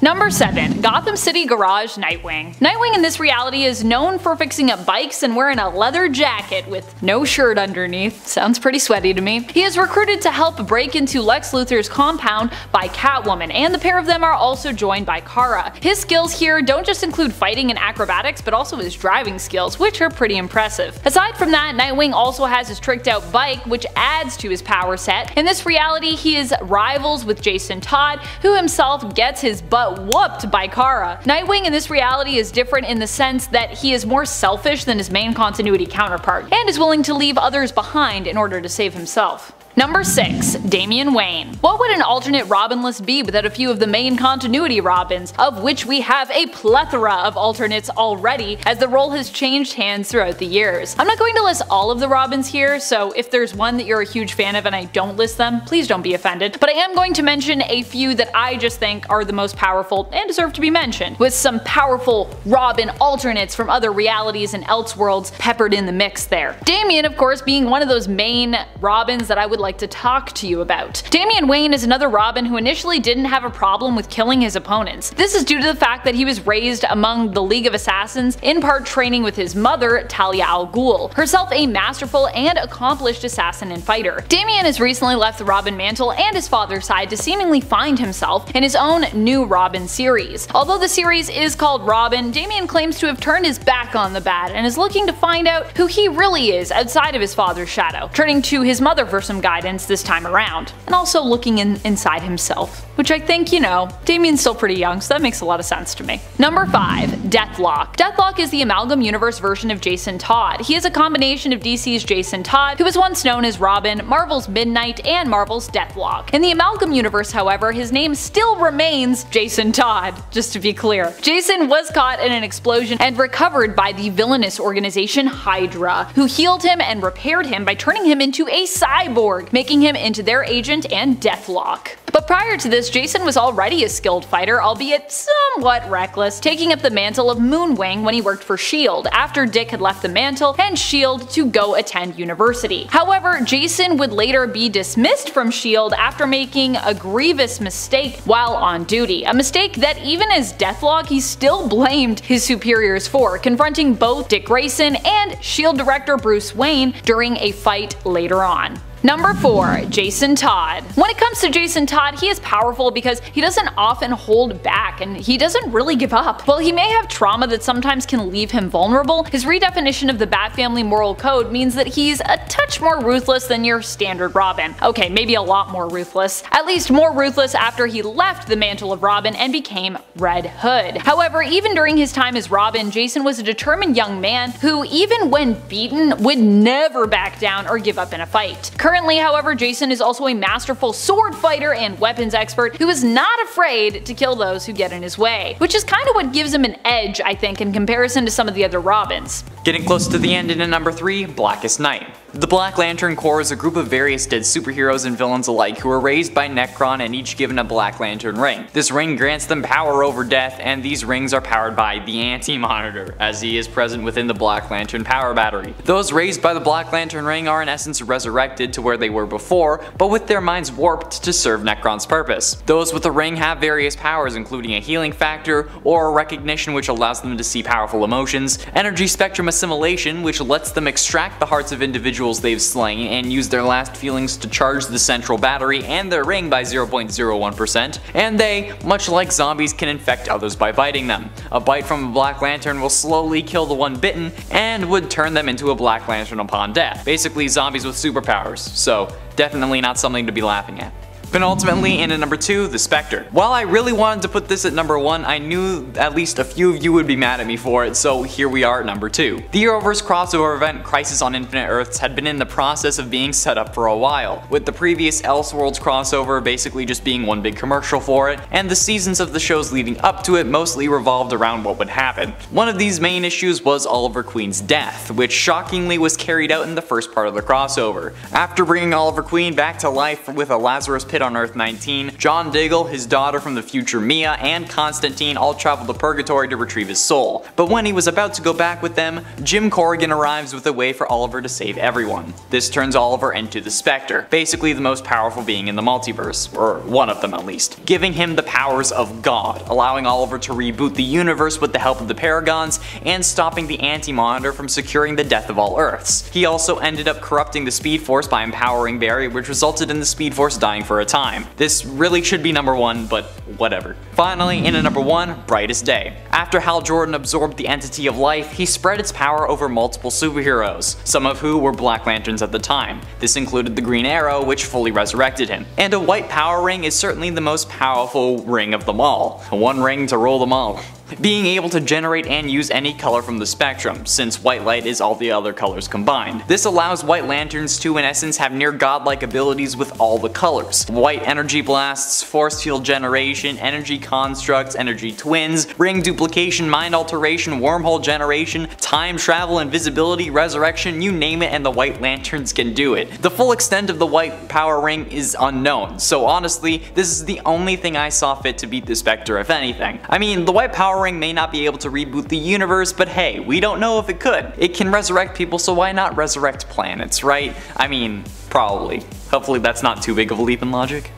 Number 7. Gotham City Garage Nightwing. Nightwing in this reality is known for fixing up bikes and wearing a leather jacket with no shirt underneath. Sounds pretty sweaty to me. He is recruited to help break into Lex Luthor's compound by Catwoman, and the pair of them are also joined by Kara. His skills here don't just include fighting and acrobatics, but also his driving skills, which are pretty impressive. Aside from that, Nightwing also has his tricked out bike, which adds to his power set. In this reality, he is rivals with Jason Todd, who himself gets his butt whooped by Kara. Nightwing in this reality is different in the sense that he is more selfish than his main continuity counterpart, and is willing to leave others behind in order to save himself. Number 6. Damian Wayne. What would an alternate Robin list be without a few of the main continuity Robins, of which we have a plethora of alternates already, as the role has changed hands throughout the years. I'm not going to list all of the Robins here, so if there's one that you're a huge fan of and I don't list them, please don't be offended, but I am going to mention a few that I just think are the most powerful and deserve to be mentioned, with some powerful Robin alternates from other realities and Elseworlds peppered in the mix there. Damian, of course, being one of those main Robins that I would like to talk to you about. Damian Wayne is another Robin who initially didn't have a problem with killing his opponents. This is due to the fact that he was raised among the League of Assassins, in part training with his mother, Talia al Ghul, herself a masterful and accomplished assassin and fighter. Damian has recently left the Robin mantle and his father's side to seemingly find himself in his own new Robin series. Although the series is called Robin, Damian claims to have turned his back on the bad and is looking to find out who he really is outside of his father's shadow, turning to his mother for some guidance this time around, and also looking inside himself, which I think, you know, Damian's still pretty young, so that makes a lot of sense to me. Number 5. Deathlok. Deathlok is the Amalgam Universe version of Jason Todd. He is a combination of DC's Jason Todd, who was once known as Robin, Marvel's Midnight, and Marvel's Deathlok. In the Amalgam Universe, however, his name still remains Jason Todd, just to be clear. Jason was caught in an explosion and recovered by the villainous organization Hydra, who healed him and repaired him by turning him into a cyborg, making him into their agent and Deathlok. But prior to this, Jason was already a skilled fighter, albeit somewhat reckless, taking up the mantle of Moonwing when he worked for S.H.I.E.L.D. after Dick had left the mantle and S.H.I.E.L.D. to go attend university. However, Jason would later be dismissed from S.H.I.E.L.D. after making a grievous mistake while on duty, a mistake that even as Deathlok he still blamed his superiors for, confronting both Dick Grayson and S.H.I.E.L.D. director Bruce Wayne during a fight later on. Number 4. Jason Todd. When it comes to Jason Todd, he is powerful because he doesn't often hold back and he doesn't really give up. While he may have trauma that sometimes can leave him vulnerable, his redefinition of the Bat Family moral code means that he's a touch more ruthless than your standard Robin. Okay, maybe a lot more ruthless. At least more ruthless after he left the mantle of Robin and became Red Hood. However, even during his time as Robin, Jason was a determined young man who, even when beaten, would never back down or give up in a fight. Currently, however, Jason is also a masterful sword fighter and weapons expert who is not afraid to kill those who get in his way, which is kind of what gives him an edge, I think, in comparison to some of the other Robins. Getting close to the end, and at number 3, Blackest Night. The Black Lantern Corps is a group of various dead superheroes and villains alike who are raised by Nekron and each given a Black Lantern ring. This ring grants them power over death, and these rings are powered by the Anti-Monitor, as he is present within the Black Lantern power battery. Those raised by the Black Lantern ring are in essence resurrected to where they were before, but with their minds warped to serve Nekron's purpose. Those with the ring have various powers, including a healing factor, or recognition, which allows them to see powerful emotions, energy spectrum assimilation, which lets them extract the hearts of individuals they've slain and use their last feelings to charge the central battery and their ring by 0.01%, and they, much like zombies, can infect others by biting them. A bite from a Black Lantern will slowly kill the one bitten and would turn them into a Black Lantern upon death. Basically zombies with superpowers, so definitely not something to be laughing at. Penultimately, in at number 2, the Spectre. While I really wanted to put this at number 1, I knew at least a few of you would be mad at me for it, so here we are at number 2. The Arrowverse crossover event Crisis on Infinite Earths had been in the process of being set up for a while, with the previous Elseworlds crossover basically just being one big commercial for it, and the seasons of the shows leading up to it mostly revolved around what would happen. One of these main issues was Oliver Queen's death, which shockingly was carried out in the first part of the crossover. After bringing Oliver Queen back to life with a Lazarus Pit on Earth 19, John Diggle, his daughter from the future Mia, and Constantine all travel to Purgatory to retrieve his soul. But when he was about to go back with them, Jim Corrigan arrives with a way for Oliver to save everyone. This turns Oliver into the Spectre, basically the most powerful being in the multiverse, or one of them at least, giving him the powers of God, allowing Oliver to reboot the universe with the help of the Paragons, and stopping the Anti-Monitor from securing the death of all Earths. He also ended up corrupting the Speed Force by empowering Barry, which resulted in the Speed Force dying for a time. This really should be number 1, but whatever. Finally, in at number 1, Brightest Day. After Hal Jordan absorbed the entity of life, he spread its power over multiple superheroes, some of who were Black Lanterns at the time. This included the Green Arrow, which fully resurrected him. And a white power ring is certainly the most powerful ring of them all. One ring to rule them all. being able to generate and use any color from the spectrum, since white light is all the other colors combined. This allows white lanterns to in essence have near godlike abilities with all the colors. White energy blasts, force field generation, energy constructs, energy twins, ring duplication, mind alteration, wormhole generation, time travel, invisibility, resurrection, you name it and the white lanterns can do it. The full extent of the white power ring is unknown, so honestly, this is the only thing I saw fit to beat the Spectre if anything. I mean, the white power ring may not be able to reboot the universe, but hey, we don't know if it could. It can resurrect people, so why not resurrect planets, right? I mean, probably. Hopefully that's not too big of a leap in logic.